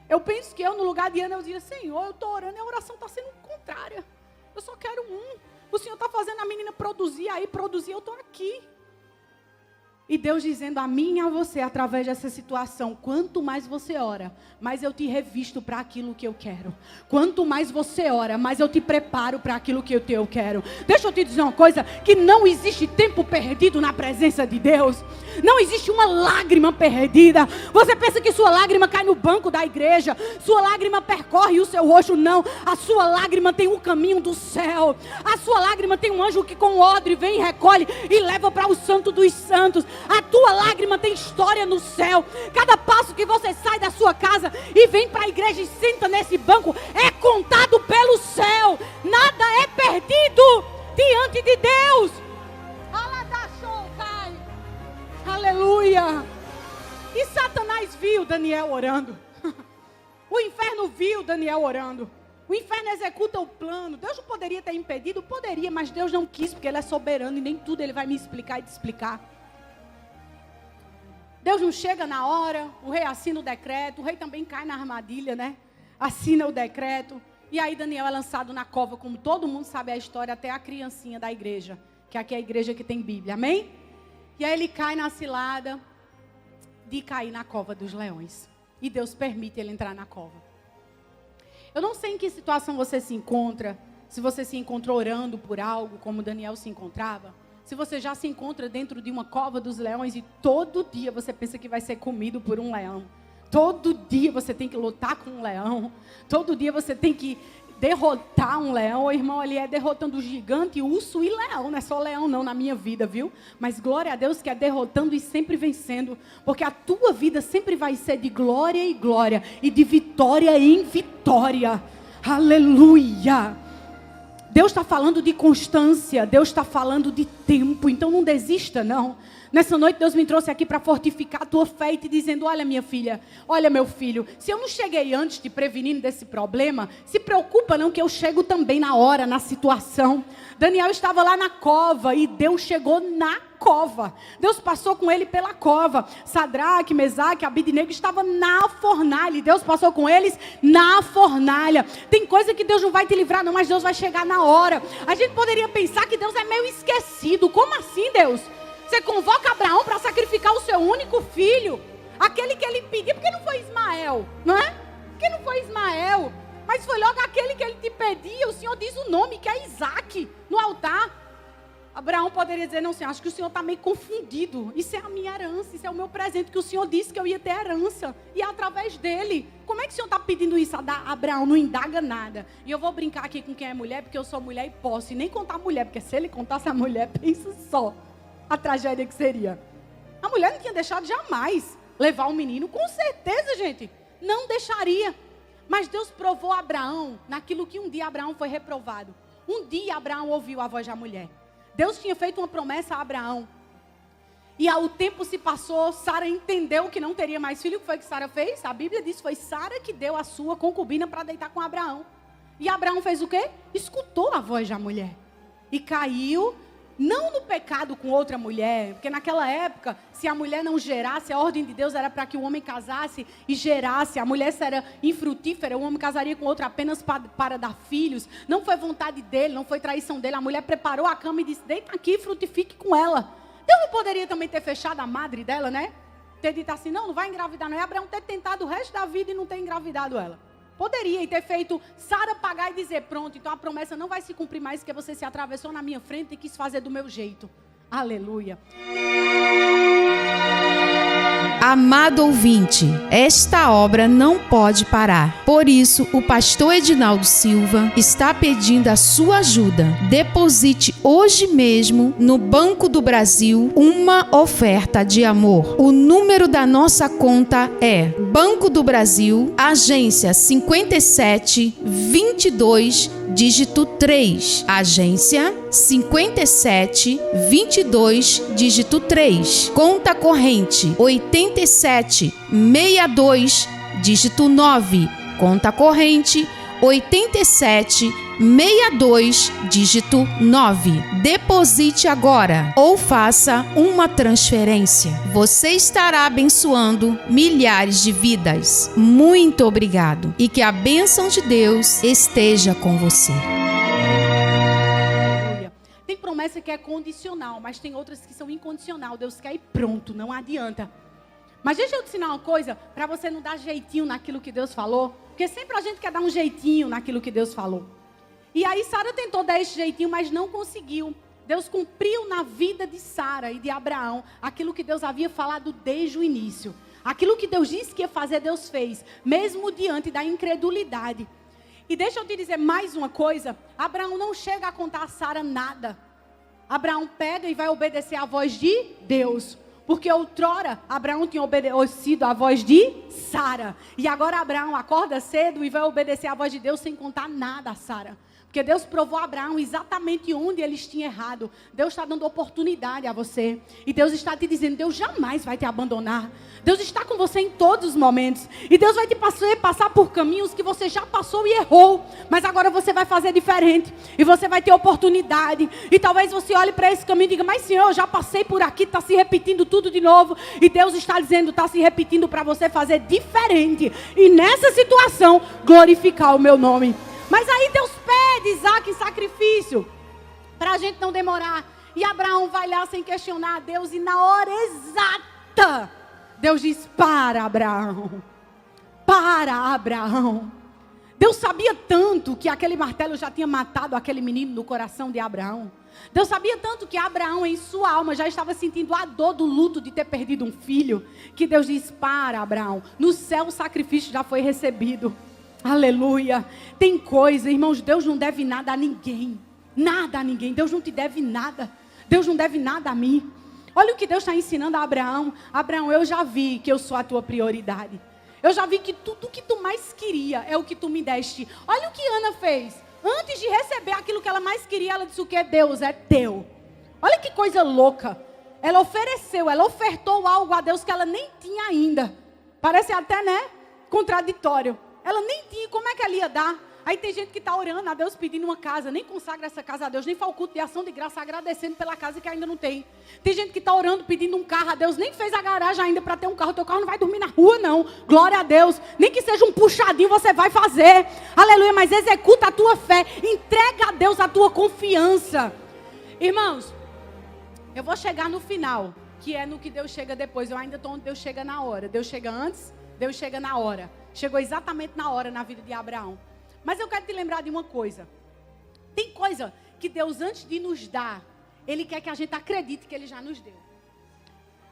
Eu penso que eu, no lugar de Ana, eu dizia, Senhor, eu estou orando e a oração está sendo contrária. Eu só quero um. O Senhor está fazendo a menina produzir, aí produzir, eu estou aqui. E Deus dizendo a mim e a você, através dessa situação, quanto mais você ora, mais eu te revisto para aquilo que eu quero. Quanto mais você ora, mais eu te preparo para aquilo que eu quero. Deixa eu te dizer uma coisa, que não existe tempo perdido na presença de Deus. Não existe uma lágrima perdida. Você pensa que sua lágrima cai no banco da igreja, sua lágrima percorre o seu rosto, não. A sua lágrima tem o caminho do céu. A sua lágrima tem um anjo que com odre vem e recolhe e leva para o santo dos santos. A tua lágrima tem história no céu. Cada passo que você sai da sua casa e vem para a igreja e senta nesse banco é contado pelo céu. Nada é perdido diante de Deus. Aleluia. E Satanás viu Daniel orando. O inferno viu Daniel orando. O inferno executa o plano. Deus não poderia ter impedido? Poderia, mas Deus não quis, porque Ele é soberano e nem tudo Ele vai me explicar e te explicar. Deus não chega na hora, o rei assina o decreto, o rei também cai na armadilha, né? Assina o decreto. E aí Daniel é lançado na cova, como todo mundo sabe a história, até a criancinha da igreja, que aqui é a igreja que tem Bíblia, amém? E aí ele cai na cilada de cair na cova dos leões. E Deus permite ele entrar na cova. Eu não sei em que situação você se encontra, se você se encontrou orando por algo, como Daniel se encontrava, se você já se encontra dentro de uma cova dos leões e todo dia você pensa que vai ser comido por um leão. Todo dia você tem que lutar com um leão. Todo dia você tem que derrotar um leão. O irmão ali é derrotando gigante, urso e leão. Não é só leão não na minha vida, viu? Mas glória a Deus que é derrotando e sempre vencendo. Porque a tua vida sempre vai ser de glória em glória. E de vitória em vitória. Aleluia! Deus está falando de constância. Deus está falando de tempo. Então não desista não. Nessa noite Deus me trouxe aqui para fortificar a tua fé e te dizendo, olha minha filha, olha meu filho, se eu não cheguei antes te prevenindo desse problema, se preocupa não que eu chego também na hora, na situação. Daniel estava lá na cova e Deus chegou na cova. Deus passou com ele pela cova. Sadraque, Mesaque, Abidnego estavam na fornalha e Deus passou com eles na fornalha. Tem coisa que Deus não vai te livrar não, mas Deus vai chegar na hora. A gente poderia pensar que Deus é meio esquecido. Como assim, Deus? Você convoca Abraão para sacrificar o seu único filho, aquele que ele pediu, porque não foi Ismael, não é? Porque não foi Ismael, mas foi logo aquele que ele te pedia. O Senhor diz o nome, que é Isaac, no altar. Abraão poderia dizer, não, Senhor, acho que o Senhor está meio confundido. Isso é a minha herança, isso é o meu presente, que o Senhor disse que eu ia ter herança, e é através dele. Como é que o Senhor está pedindo isso? Abraão não indaga nada. E eu vou brincar aqui com quem é mulher, porque eu sou mulher e posso, e nem contar a mulher, porque se ele contasse a mulher, pensa só a tragédia que seria. A mulher não tinha deixado jamais levar o menino, com certeza, gente, não deixaria. Mas Deus provou a Abraão naquilo que um dia Abraão foi reprovado. Um dia Abraão ouviu a voz da mulher. Deus tinha feito uma promessa a Abraão. E o tempo se passou, Sara entendeu que não teria mais filho. O que foi que Sara fez? A Bíblia diz que foi Sara que deu a sua concubina para deitar com Abraão. E Abraão fez o quê? Escutou a voz da mulher. E caiu, não no pecado com outra mulher, porque naquela época, se a mulher não gerasse, a ordem de Deus era para que o homem casasse e gerasse. A mulher era infrutífera, o homem casaria com outra apenas para dar filhos. Não foi vontade dele, não foi traição dele. A mulher preparou a cama e disse, deita aqui e frutifique com ela. Deus não poderia também ter fechado a madre dela, né? Ter dito assim, não vai engravidar não. E Abraão ter tentado o resto da vida e não ter engravidado ela. Poderia, e ter feito Sara pagar e dizer, pronto, então a promessa não vai se cumprir mais, porque você se atravessou na minha frente e quis fazer do meu jeito. Aleluia. Amado ouvinte, esta obra não pode parar. Por isso, o pastor Edinaldo Silva está pedindo a sua ajuda. Deposite hoje mesmo no Banco do Brasil uma oferta de amor. O número da nossa conta é Banco do Brasil, agência 5722, dígito 3. Agência 5722, dígito 3. Conta corrente 8762, dígito 9. Conta corrente 8762, dígito 9. Deposite agora ou faça uma transferência. Você estará abençoando milhares de vidas. Muito obrigado e que a bênção de Deus esteja com você. Tem promessa que é condicional, mas tem outras que são incondicional. Deus quer ir pronto, não adianta. Mas deixa eu te ensinar uma coisa, para você não dar jeitinho naquilo que Deus falou. Porque sempre a gente quer dar um jeitinho naquilo que Deus falou. E aí Sara tentou dar esse jeitinho, mas não conseguiu. Deus cumpriu na vida de Sara e de Abraão aquilo que Deus havia falado desde o início. Aquilo que Deus disse que ia fazer, Deus fez, mesmo diante da incredulidade. E deixa eu te dizer mais uma coisa, Abraão não chega a contar a Sara nada. Abraão pega e vai obedecer à voz de Deus. Porque outrora, Abraão tinha obedecido à voz de Sara. E agora Abraão acorda cedo e vai obedecer à voz de Deus sem contar nada a Sara. Porque Deus provou a Abraão exatamente onde eles tinham errado. Deus está dando oportunidade a você. E Deus está te dizendo, Deus jamais vai te abandonar. Deus está com você em todos os momentos. E Deus vai te passar por caminhos que você já passou e errou. Mas agora você vai fazer diferente. E você vai ter oportunidade. E talvez você olhe para esse caminho e diga, mas Senhor, eu já passei por aqui, está se repetindo tudo de novo. E Deus está dizendo, está se repetindo para você fazer diferente. E nessa situação, glorificar o meu nome. Mas aí Deus pede Isaac em sacrifício, para a gente não demorar. E Abraão vai lá sem questionar a Deus. E na hora exata, Deus diz, para Abraão. Para Abraão. Deus sabia tanto que aquele martelo já tinha matado aquele menino no coração de Abraão. Deus sabia tanto que Abraão em sua alma já estava sentindo a dor do luto de ter perdido um filho. Que Deus diz, para Abraão. No céu o sacrifício já foi recebido. Aleluia. Tem coisa, irmãos, Deus não deve nada a ninguém. Nada a ninguém. Deus não te deve nada. Deus não deve nada a mim. Olha o que Deus está ensinando a Abraão. Abraão, eu já vi que eu sou a tua prioridade. Eu já vi que tudo que tu mais queria é o que tu me deste. Olha o que Ana fez. Antes de receber aquilo que ela mais queria, ela disse o que? Deus é teu. Olha que coisa louca. Ela ofereceu, ela ofertou algo a Deus que ela nem tinha ainda. Parece até, né, contraditório. Ela nem tinha, como é que ela ia dar? Aí tem gente que está orando a Deus pedindo uma casa, nem consagra essa casa a Deus, nem faz o culto de ação de graça agradecendo pela casa que ainda não tem. Tem gente que está orando pedindo um carro a Deus, nem fez a garagem ainda para ter um carro. O teu carro não vai dormir na rua não, glória a Deus. Nem que seja um puxadinho você vai fazer, aleluia. Mas executa a tua fé, entrega a Deus a tua confiança. Irmãos, eu vou chegar no final, que é no que Deus chega depois. Eu ainda estou onde Deus chega na hora. Deus chega antes, Deus chega na hora. Chegou exatamente na hora na vida de Abraão. Mas eu quero te lembrar de uma coisa. Tem coisa que Deus, antes de nos dar, Ele quer que a gente acredite que Ele já nos deu.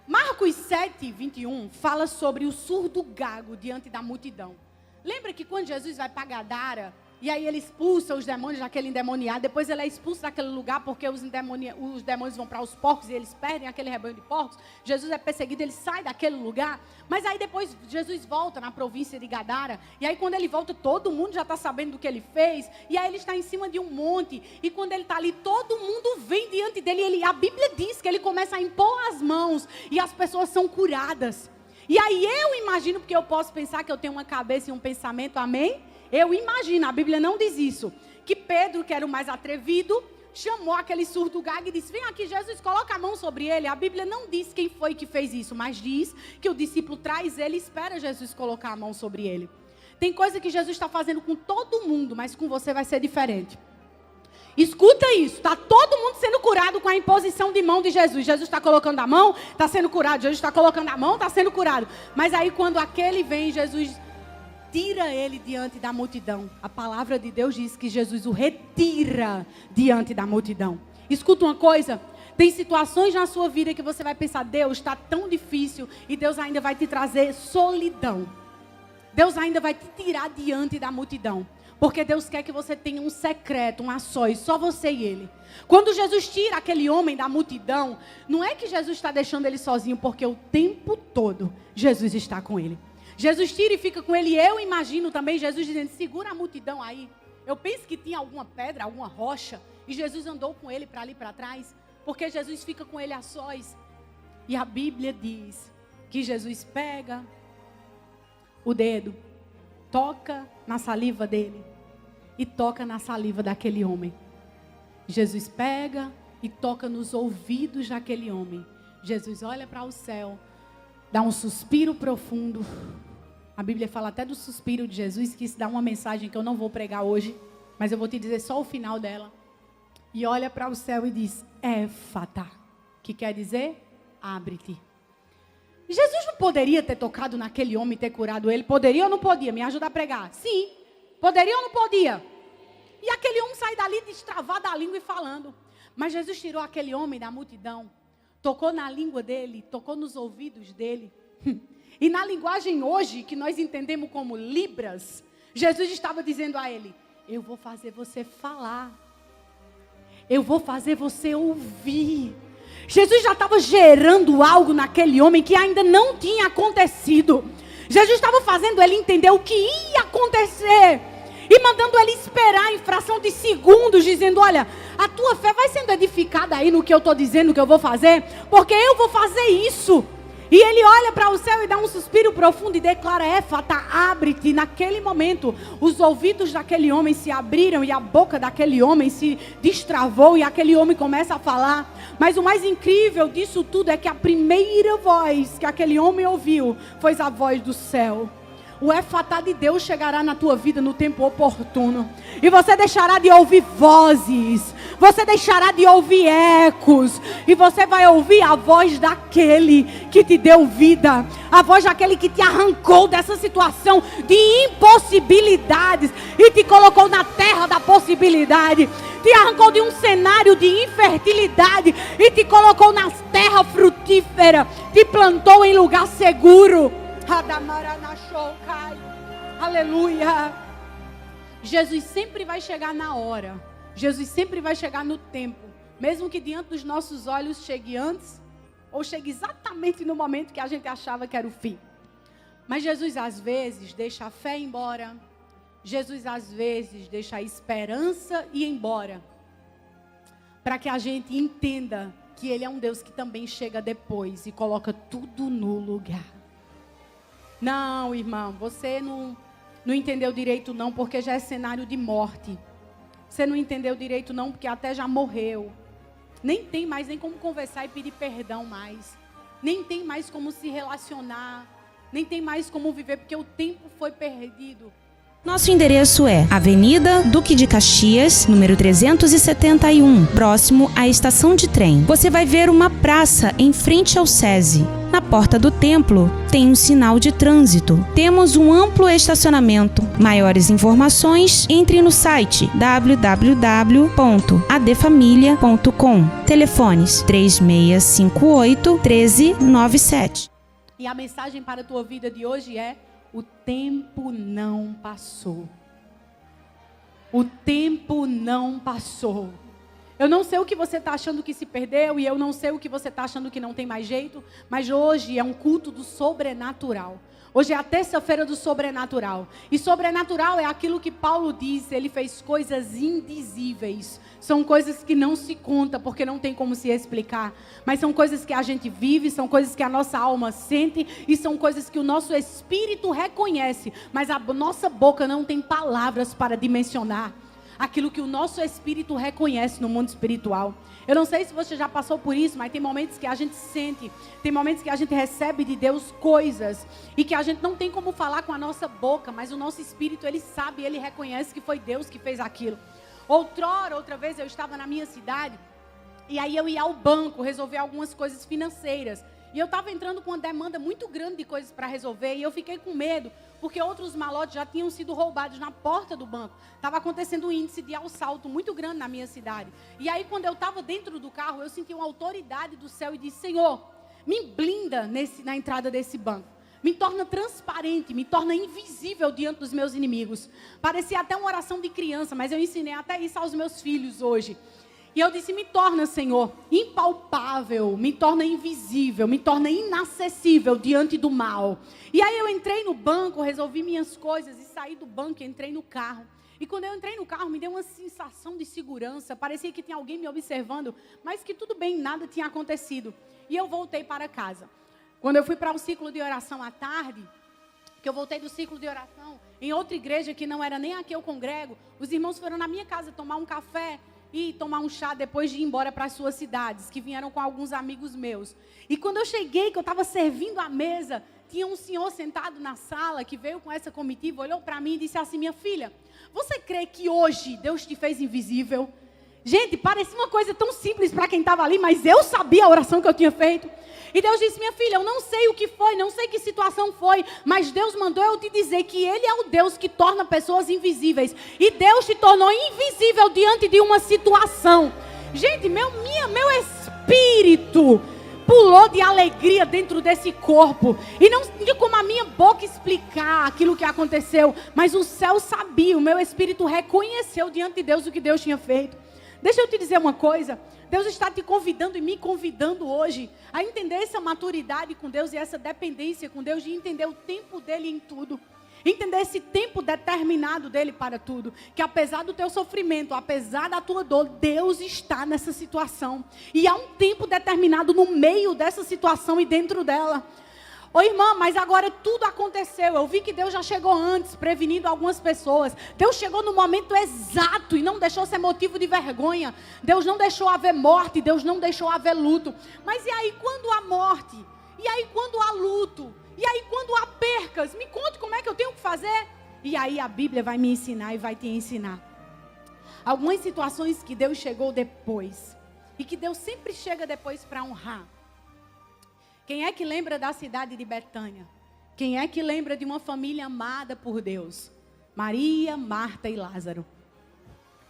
Marcos 7, 21 fala sobre o surdo gago diante da multidão. Lembra que quando Jesus vai para Gadara, e aí ele expulsa os demônios daquele endemoniado, depois ele é expulso daquele lugar porque os demônios vão para os porcos e eles perdem aquele rebanho de porcos. Jesus é perseguido, ele sai daquele lugar, mas aí depois Jesus volta na província de Gadara, e aí quando ele volta todo mundo já está sabendo do que ele fez, e aí ele está em cima de um monte, e quando ele está ali todo mundo vem diante dele, a Bíblia diz que ele começa a impor as mãos e as pessoas são curadas. E aí eu imagino, porque eu posso pensar que eu tenho uma cabeça e um pensamento, amém? Eu imagino, a Bíblia não diz isso, que Pedro, que era o mais atrevido, chamou aquele surdo gago e disse, vem aqui Jesus, coloca a mão sobre ele. A Bíblia não diz quem foi que fez isso, mas diz que o discípulo traz ele e espera Jesus colocar a mão sobre ele. Tem coisa que Jesus está fazendo com todo mundo, mas com você vai ser diferente. Escuta isso, está todo mundo sendo curado com a imposição de mão de Jesus. Jesus está colocando a mão, está sendo curado. Jesus está colocando a mão, está sendo curado. Mas aí quando aquele vem, Jesus tira ele diante da multidão. A palavra de Deus diz que Jesus o retira diante da multidão. Escuta uma coisa, tem situações na sua vida que você vai pensar, Deus, está tão difícil, e Deus ainda vai te trazer solidão. Deus ainda vai te tirar diante da multidão. Porque Deus quer que você tenha um secreto, um a sós, só você e Ele. Quando Jesus tira aquele homem da multidão, não é que Jesus está deixando ele sozinho, porque o tempo todo Jesus está com ele. Jesus tira e fica com ele. E eu imagino também Jesus dizendo, segura a multidão aí. Eu penso que tinha alguma pedra, alguma rocha, e Jesus andou com ele para ali para trás, porque Jesus fica com ele a sós. E a Bíblia diz que Jesus pega o dedo, toca na saliva dele e toca na saliva daquele homem. Jesus pega e toca nos ouvidos daquele homem. Jesus olha para o céu, dá um suspiro profundo. A Bíblia fala até do suspiro de Jesus, que isso dá uma mensagem que eu não vou pregar hoje, mas eu vou te dizer só o final dela. E olha para o céu e diz, Éfata, que quer dizer, abre-te. Jesus não poderia ter tocado naquele homem e ter curado ele? Poderia ou não podia? Me ajuda a pregar. Sim. Poderia ou não podia? E aquele homem sai dali destravado a língua e falando. Mas Jesus tirou aquele homem da multidão, tocou na língua dele, tocou nos ouvidos dele. E na linguagem hoje, que nós entendemos como Libras, Jesus estava dizendo a ele, eu vou fazer você falar. Eu vou fazer você ouvir. Jesus já estava gerando algo naquele homem que ainda não tinha acontecido. Jesus estava fazendo ele entender o que ia acontecer. e mandando ele esperar em fração de segundos, dizendo: olha, a tua fé vai sendo edificada aí no que eu estou dizendo que eu vou fazer, porque eu vou fazer isso. E ele olha para o céu e dá um suspiro profundo e declara: Éfata, abre-te. Naquele momento, os ouvidos daquele homem se abriram e a boca daquele homem se destravou e aquele homem começa a falar. Mas o mais incrível disso tudo é que a primeira voz que aquele homem ouviu foi a voz do céu. O Éfata de Deus chegará na tua vida no tempo oportuno. E você deixará de ouvir vozes. Você deixará de ouvir ecos. E você vai ouvir a voz daquele que te deu vida. A voz daquele que te arrancou dessa situação de impossibilidades e te colocou na terra da possibilidade. Te arrancou de um cenário de infertilidade e te colocou na terra frutífera. Te plantou em lugar seguro. Aleluia. Jesus sempre vai chegar na hora. Jesus sempre vai chegar no tempo. Mesmo que diante dos nossos olhos chegue antes, ou chegue exatamente no momento que a gente achava que era o fim. Mas Jesus às vezes deixa a fé embora. Jesus às vezes deixa a esperança ir embora. Para que a gente entenda que Ele é um Deus que também chega depois e coloca tudo no lugar. Não, irmão, você não entendeu direito não, porque já é cenário de morte. Você não entendeu direito não, porque até já morreu. Nem tem mais nem como conversar e pedir perdão mais. Nem tem mais como se relacionar. Nem tem mais como viver, porque o tempo foi perdido. Nosso endereço é Avenida Duque de Caxias, número 371, próximo à estação de trem. Você vai ver uma praça em frente ao SESI. Na porta do templo tem um sinal de trânsito. Temos um amplo estacionamento. Maiores informações, entre no site www.adfamilia.com. Telefones 3658-1397. E a mensagem para a tua vida de hoje é: o tempo não passou. O tempo não passou. Eu não sei o que você está achando que se perdeu, e eu não sei o que você está achando que não tem mais jeito, mas hoje é um culto do sobrenatural. Hoje é a terça-feira do sobrenatural. E sobrenatural é aquilo que Paulo diz: ele fez coisas indizíveis. São coisas que não se conta, porque não tem como se explicar. Mas são coisas que a gente vive, são coisas que a nossa alma sente, e são coisas que o nosso espírito reconhece. Mas a nossa boca não tem palavras para dimensionar aquilo que o nosso espírito reconhece no mundo espiritual. Eu não sei se você já passou por isso, mas tem momentos que a gente sente, tem momentos que a gente recebe de Deus coisas, e que a gente não tem como falar com a nossa boca, mas o nosso espírito, ele sabe, ele reconhece que foi Deus que fez aquilo. Outra vez eu estava na minha cidade, e aí eu ia ao banco resolver algumas coisas financeiras. E eu estava entrando com uma demanda muito grande de coisas para resolver, e eu fiquei com medo, porque outros malotes já tinham sido roubados na porta do banco. Estava acontecendo um índice de assalto muito grande na minha cidade. E aí, quando eu estava dentro do carro, eu senti uma autoridade do céu e disse: Senhor, me blinda na entrada desse banco. Me torna transparente, me torna invisível diante dos meus inimigos. Parecia até uma oração de criança, mas eu ensinei até isso aos meus filhos hoje. E eu disse: me torna, Senhor, impalpável, me torna invisível, me torna inacessível diante do mal. E aí eu entrei no banco, resolvi minhas coisas e saí do banco e entrei no carro. E quando eu entrei no carro, me deu uma sensação de segurança. Parecia que tinha alguém me observando, mas que tudo bem, nada tinha acontecido. E eu voltei para casa. Quando eu fui para o ciclo de oração à tarde, que eu voltei do ciclo de oração em outra igreja que não era nem a que eu congrego, os irmãos foram na minha casa tomar um café e tomar um chá depois de ir embora para as suas cidades, que vieram com alguns amigos meus. E quando eu cheguei, que eu estava servindo a mesa, tinha um senhor sentado na sala, que veio com essa comitiva, olhou para mim e disse assim: minha filha, você crê que hoje Deus te fez invisível? Gente, parecia uma coisa tão simples para quem estava ali, mas eu sabia a oração que eu tinha feito. E Deus disse: minha filha, eu não sei o que foi, não sei que situação foi, mas Deus mandou eu te dizer que Ele é o Deus que torna pessoas invisíveis. E Deus te tornou invisível diante de uma situação. Gente, meu espírito pulou de alegria dentro desse corpo. E não tinha como a minha boca explicar aquilo que aconteceu, mas o céu sabia, o meu espírito reconheceu diante de Deus o que Deus tinha feito. Deixa eu te dizer uma coisa: Deus está te convidando e me convidando hoje a entender essa maturidade com Deus e essa dependência com Deus, de entender o tempo dele em tudo. Entender esse tempo determinado dele para tudo. Que apesar do teu sofrimento, apesar da tua dor, Deus está nessa situação. E há um tempo determinado no meio dessa situação e dentro dela. Ô irmã, mas agora tudo aconteceu. Eu vi que Deus já chegou antes, prevenindo algumas pessoas. Deus chegou no momento exato e não deixou ser motivo de vergonha. Deus não deixou haver morte, Deus não deixou haver luto. Mas e aí quando há morte? E aí quando há luto? E aí quando há percas? Me conte como é que eu tenho que fazer? E aí a Bíblia vai me ensinar e vai te ensinar. Algumas situações que Deus chegou depois. E que Deus sempre chega depois para honrar. Quem é que lembra da cidade de Betânia? Quem é que lembra de uma família amada por Deus? Maria, Marta e Lázaro.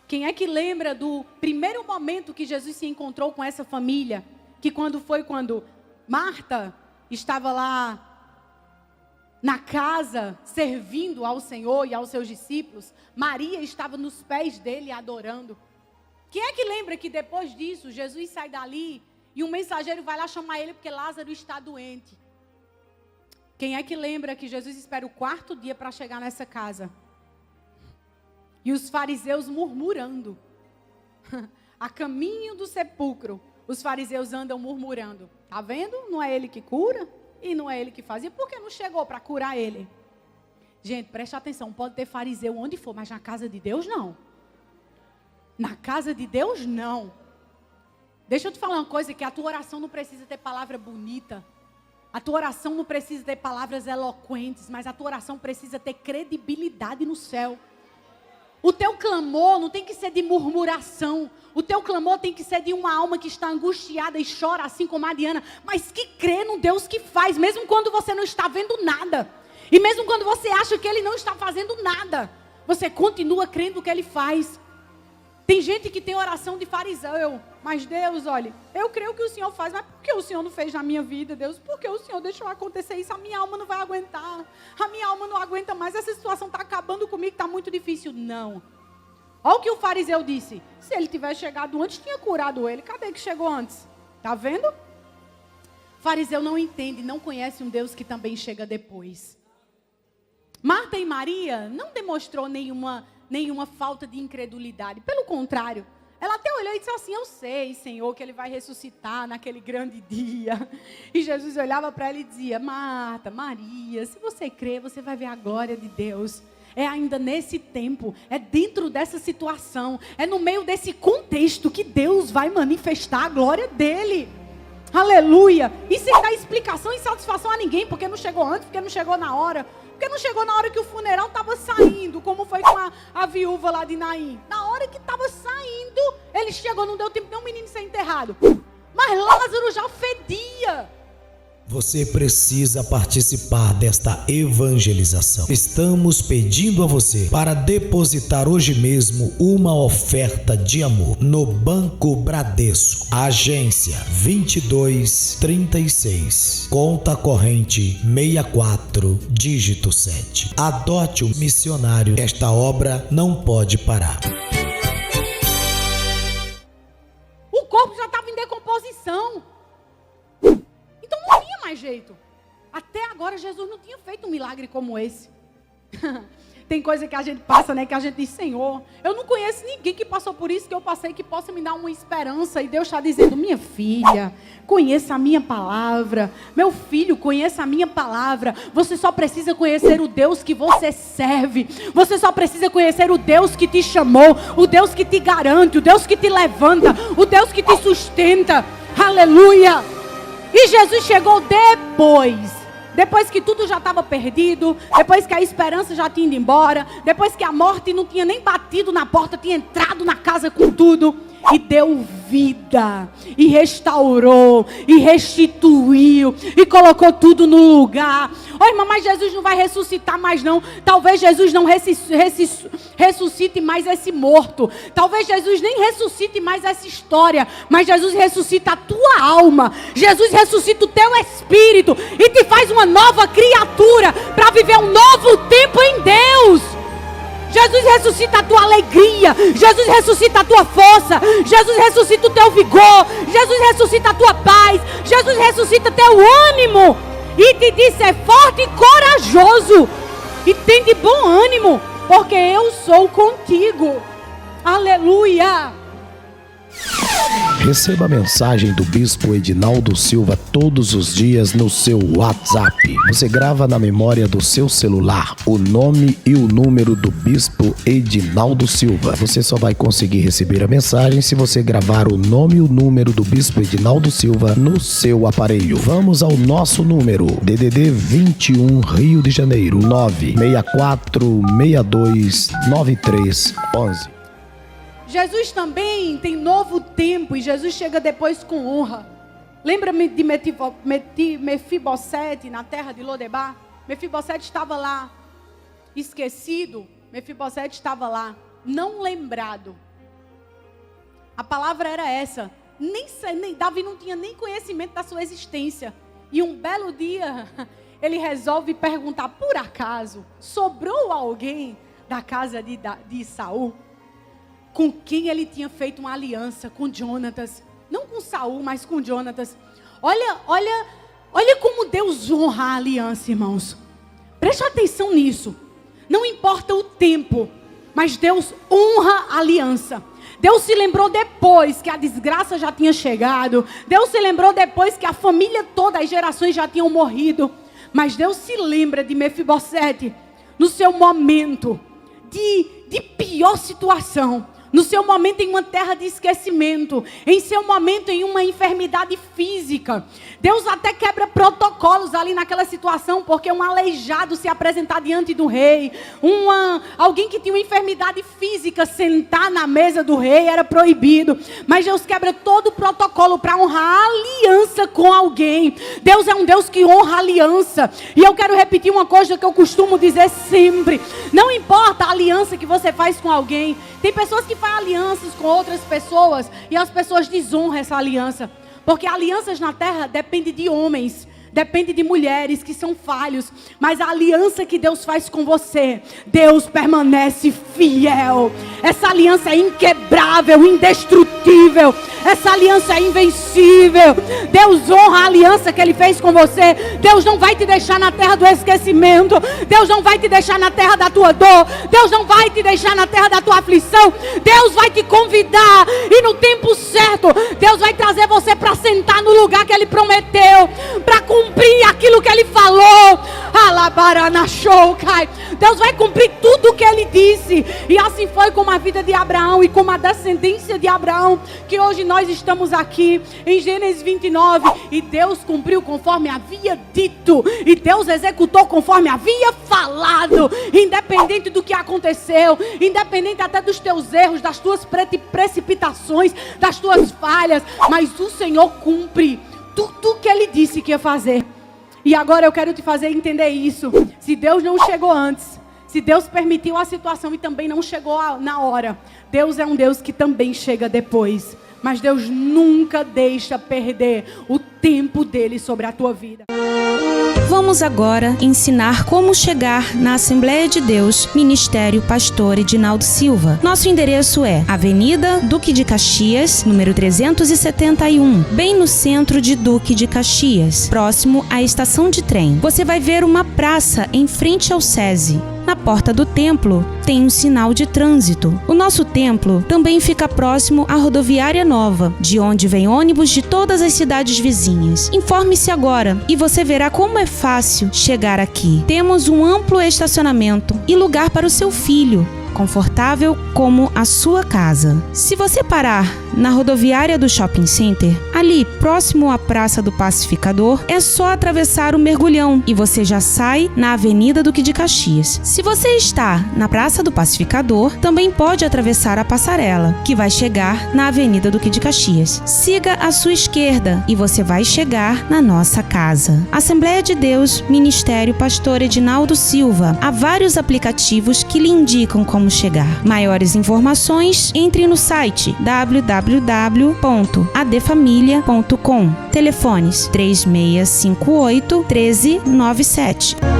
Quem é que lembra do primeiro momento que Jesus se encontrou com essa família? Que quando Marta estava lá na casa, servindo ao Senhor e aos seus discípulos. Maria estava nos pés dele adorando. Quem é que lembra que depois disso, Jesus sai dali e um mensageiro vai lá chamar ele porque Lázaro está doente? Quem é que lembra que Jesus espera o 4º dia para chegar nessa casa? E os fariseus murmurando. A caminho do sepulcro, os fariseus andam murmurando. Tá vendo? Não é ele que cura e não é ele que faz. E por que não chegou para curar ele? Gente, preste atenção. Pode ter fariseu onde for, mas na casa de Deus não. Na casa de Deus não. Deixa eu te falar uma coisa, que a tua oração não precisa ter palavra bonita. A tua oração não precisa ter palavras eloquentes, mas a tua oração precisa ter credibilidade no céu. O teu clamor não tem que ser de murmuração. O teu clamor tem que ser de uma alma que está angustiada e chora, assim como a Diana, mas que crê no Deus que faz, mesmo quando você não está vendo nada. E mesmo quando você acha que Ele não está fazendo nada, você continua crendo que Ele faz. Tem gente que tem oração de fariseu, mas Deus, olha, eu creio que o Senhor faz, mas por que o Senhor não fez na minha vida, Deus? Por que o Senhor deixou acontecer isso? A minha alma não vai aguentar, a minha alma não aguenta mais, essa situação está acabando comigo, está muito difícil. Não. Olha o que o fariseu disse, se ele tivesse chegado antes, tinha curado ele, cadê que chegou antes? Está vendo? Fariseu não entende, não conhece um Deus que também chega depois. Marta e Maria não demonstrou nenhuma falta de incredulidade. Pelo contrário, ela até olhou e disse assim, eu sei, Senhor, que Ele vai ressuscitar naquele grande dia. E Jesus olhava para ela e dizia, Marta, Maria, se você crer, você vai ver a glória de Deus. É ainda nesse tempo, é dentro dessa situação, é no meio desse contexto que Deus vai manifestar a glória dEle. Aleluia! E sem dar explicação e satisfação a ninguém, porque não chegou antes, porque não chegou na hora. Porque não chegou na hora que o funeral estava saindo, como foi com a viúva lá de Naim. Na hora que estava saindo, ele chegou, não deu tempo de um menino ser enterrado. Mas Lázaro já fedia. Você precisa participar desta evangelização. Estamos pedindo a você para depositar hoje mesmo uma oferta de amor no Banco Bradesco, agência 2236, conta corrente 64, dígito 7. Adote o missionário. Esta obra não pode parar. O corpo já estava em decomposição. Então não tinha mais jeito. Até agora Jesus não tinha feito um milagre como esse. Tem coisa que a gente passa, né? Que a gente diz, Senhor, eu não conheço ninguém que passou por isso que eu passei, que possa me dar uma esperança. E Deus está dizendo, minha filha, conheça a minha palavra. Meu filho, conheça a minha palavra. Você só precisa conhecer o Deus que você serve. Você só precisa conhecer o Deus que te chamou. O Deus que te garante. O Deus que te levanta. O Deus que te sustenta. Aleluia! E Jesus chegou depois que tudo já estava perdido, depois que a esperança já tinha ido embora, depois que a morte não tinha nem batido na porta, tinha entrado na casa com tudo, e deu vida, e restaurou, e restituiu, e colocou tudo no lugar. Oi, irmã, mas Jesus não vai ressuscitar mais não. Talvez Jesus não ressuscite mais esse morto. Talvez Jesus nem ressuscite mais essa história. Mas Jesus ressuscita a tua alma. Jesus ressuscita o teu espírito e te faz uma nova criatura para viver um novo tempo em Deus. Jesus ressuscita a tua alegria. Jesus ressuscita a tua força. Jesus ressuscita o teu vigor. Jesus ressuscita a tua paz. Jesus ressuscita teu ânimo. E te diz, é forte e corajoso. e tem de bom ânimo, porque eu sou contigo. Aleluia! Receba a mensagem do Bispo Edinaldo Silva todos os dias no seu WhatsApp. Você grava na memória do seu celular o nome e o número do Bispo Edinaldo Silva. Você só vai conseguir receber a mensagem se você gravar o nome e o número do Bispo Edinaldo Silva no seu aparelho. Vamos ao nosso número: DDD 21, Rio de Janeiro, 964629311. Jesus também tem novo tempo e Jesus chega depois com honra. Lembra-me de Mefibosete na terra de Lodebar? Mefibosete estava lá, esquecido. Mefibosete estava lá, não lembrado. A palavra era essa. Davi não tinha nem conhecimento da sua existência. E um belo dia, ele resolve perguntar: por acaso sobrou alguém da casa de Saul? Com quem ele tinha feito uma aliança, com Jonatas. Não com Saul, mas com Jonatas. Olha como Deus honra a aliança, irmãos. Preste atenção nisso. Não importa o tempo, mas Deus honra a aliança. Deus se lembrou depois que a desgraça já tinha chegado. Deus se lembrou depois que a família toda, as gerações já tinham morrido. Mas Deus se lembra de Mefibosete no seu momento de pior situação. No seu momento em uma terra de esquecimento, em seu momento em uma enfermidade física. Deus até quebra protocolos ali naquela situação, porque um aleijado se apresentar diante do rei, alguém que tinha uma enfermidade física sentar na mesa do rei era proibido. Mas Deus quebra todo o protocolo para honrar a aliança com alguém. Deus é um Deus que honra a aliança. E eu quero repetir uma coisa que eu costumo dizer sempre: não importa a aliança que você faz com alguém. Tem pessoas que fazem alianças com outras pessoas e as pessoas desonram essa aliança. Porque alianças na terra dependem de homens, depende de mulheres que são falhos. Mas a aliança que Deus faz com você, Deus permanece fiel. Essa aliança é inquebrável, indestrutível. Essa aliança é invencível. Deus honra a aliança que Ele fez com você. Deus não vai te deixar na terra do esquecimento. Deus não vai te deixar na terra da tua dor. Deus não vai te deixar na terra da tua aflição. Deus vai te convidar e no tempo certo Deus vai trazer você para sentar no lugar que Ele prometeu, para cumprir aquilo que Ele falou. Deus vai cumprir tudo o que Ele disse. E assim foi com a vida de Abraão e com a descendência de Abraão, que hoje nós estamos aqui em Gênesis 29. E Deus cumpriu conforme havia dito, e Deus executou conforme havia falado, independente do que aconteceu, independente até dos teus erros, das tuas precipitações, das tuas falhas. Mas o Senhor cumpre tudo o que Ele disse que ia fazer. E agora eu quero te fazer entender isso. Se Deus não chegou antes, se Deus permitiu a situação e também não chegou na hora, Deus é um Deus que também chega depois. Mas Deus nunca deixa perder o tempo dele sobre a tua vida. Vamos agora ensinar como chegar na Assembleia de Deus, Ministério Pastor Edinaldo Silva. Nosso endereço é Avenida Duque de Caxias, número 371, bem no centro de Duque de Caxias, próximo à estação de trem. Você vai ver uma praça em frente ao SESI. Na porta do templo tem um sinal de trânsito. O nosso templo também fica próximo à rodoviária nova, de onde vem ônibus de todas as cidades vizinhas. Informe-se agora e você verá como é fácil chegar aqui. Temos um amplo estacionamento e lugar para o seu filho, confortável como a sua casa. Se você parar na rodoviária do Shopping Center, ali próximo à Praça do Pacificador, é só atravessar o Mergulhão e você já sai na Avenida Duque de Caxias. Se você está na Praça do Pacificador, também pode atravessar a passarela, que vai chegar na Avenida Duque de Caxias. Siga à sua esquerda e você vai chegar na nossa casa. Assembleia de Deus, Ministério Pastor Edinaldo Silva. Há vários aplicativos que lhe indicam como chegar. Maiores informações, entre no site www.adfamilia.com. Telefones 3658 1397.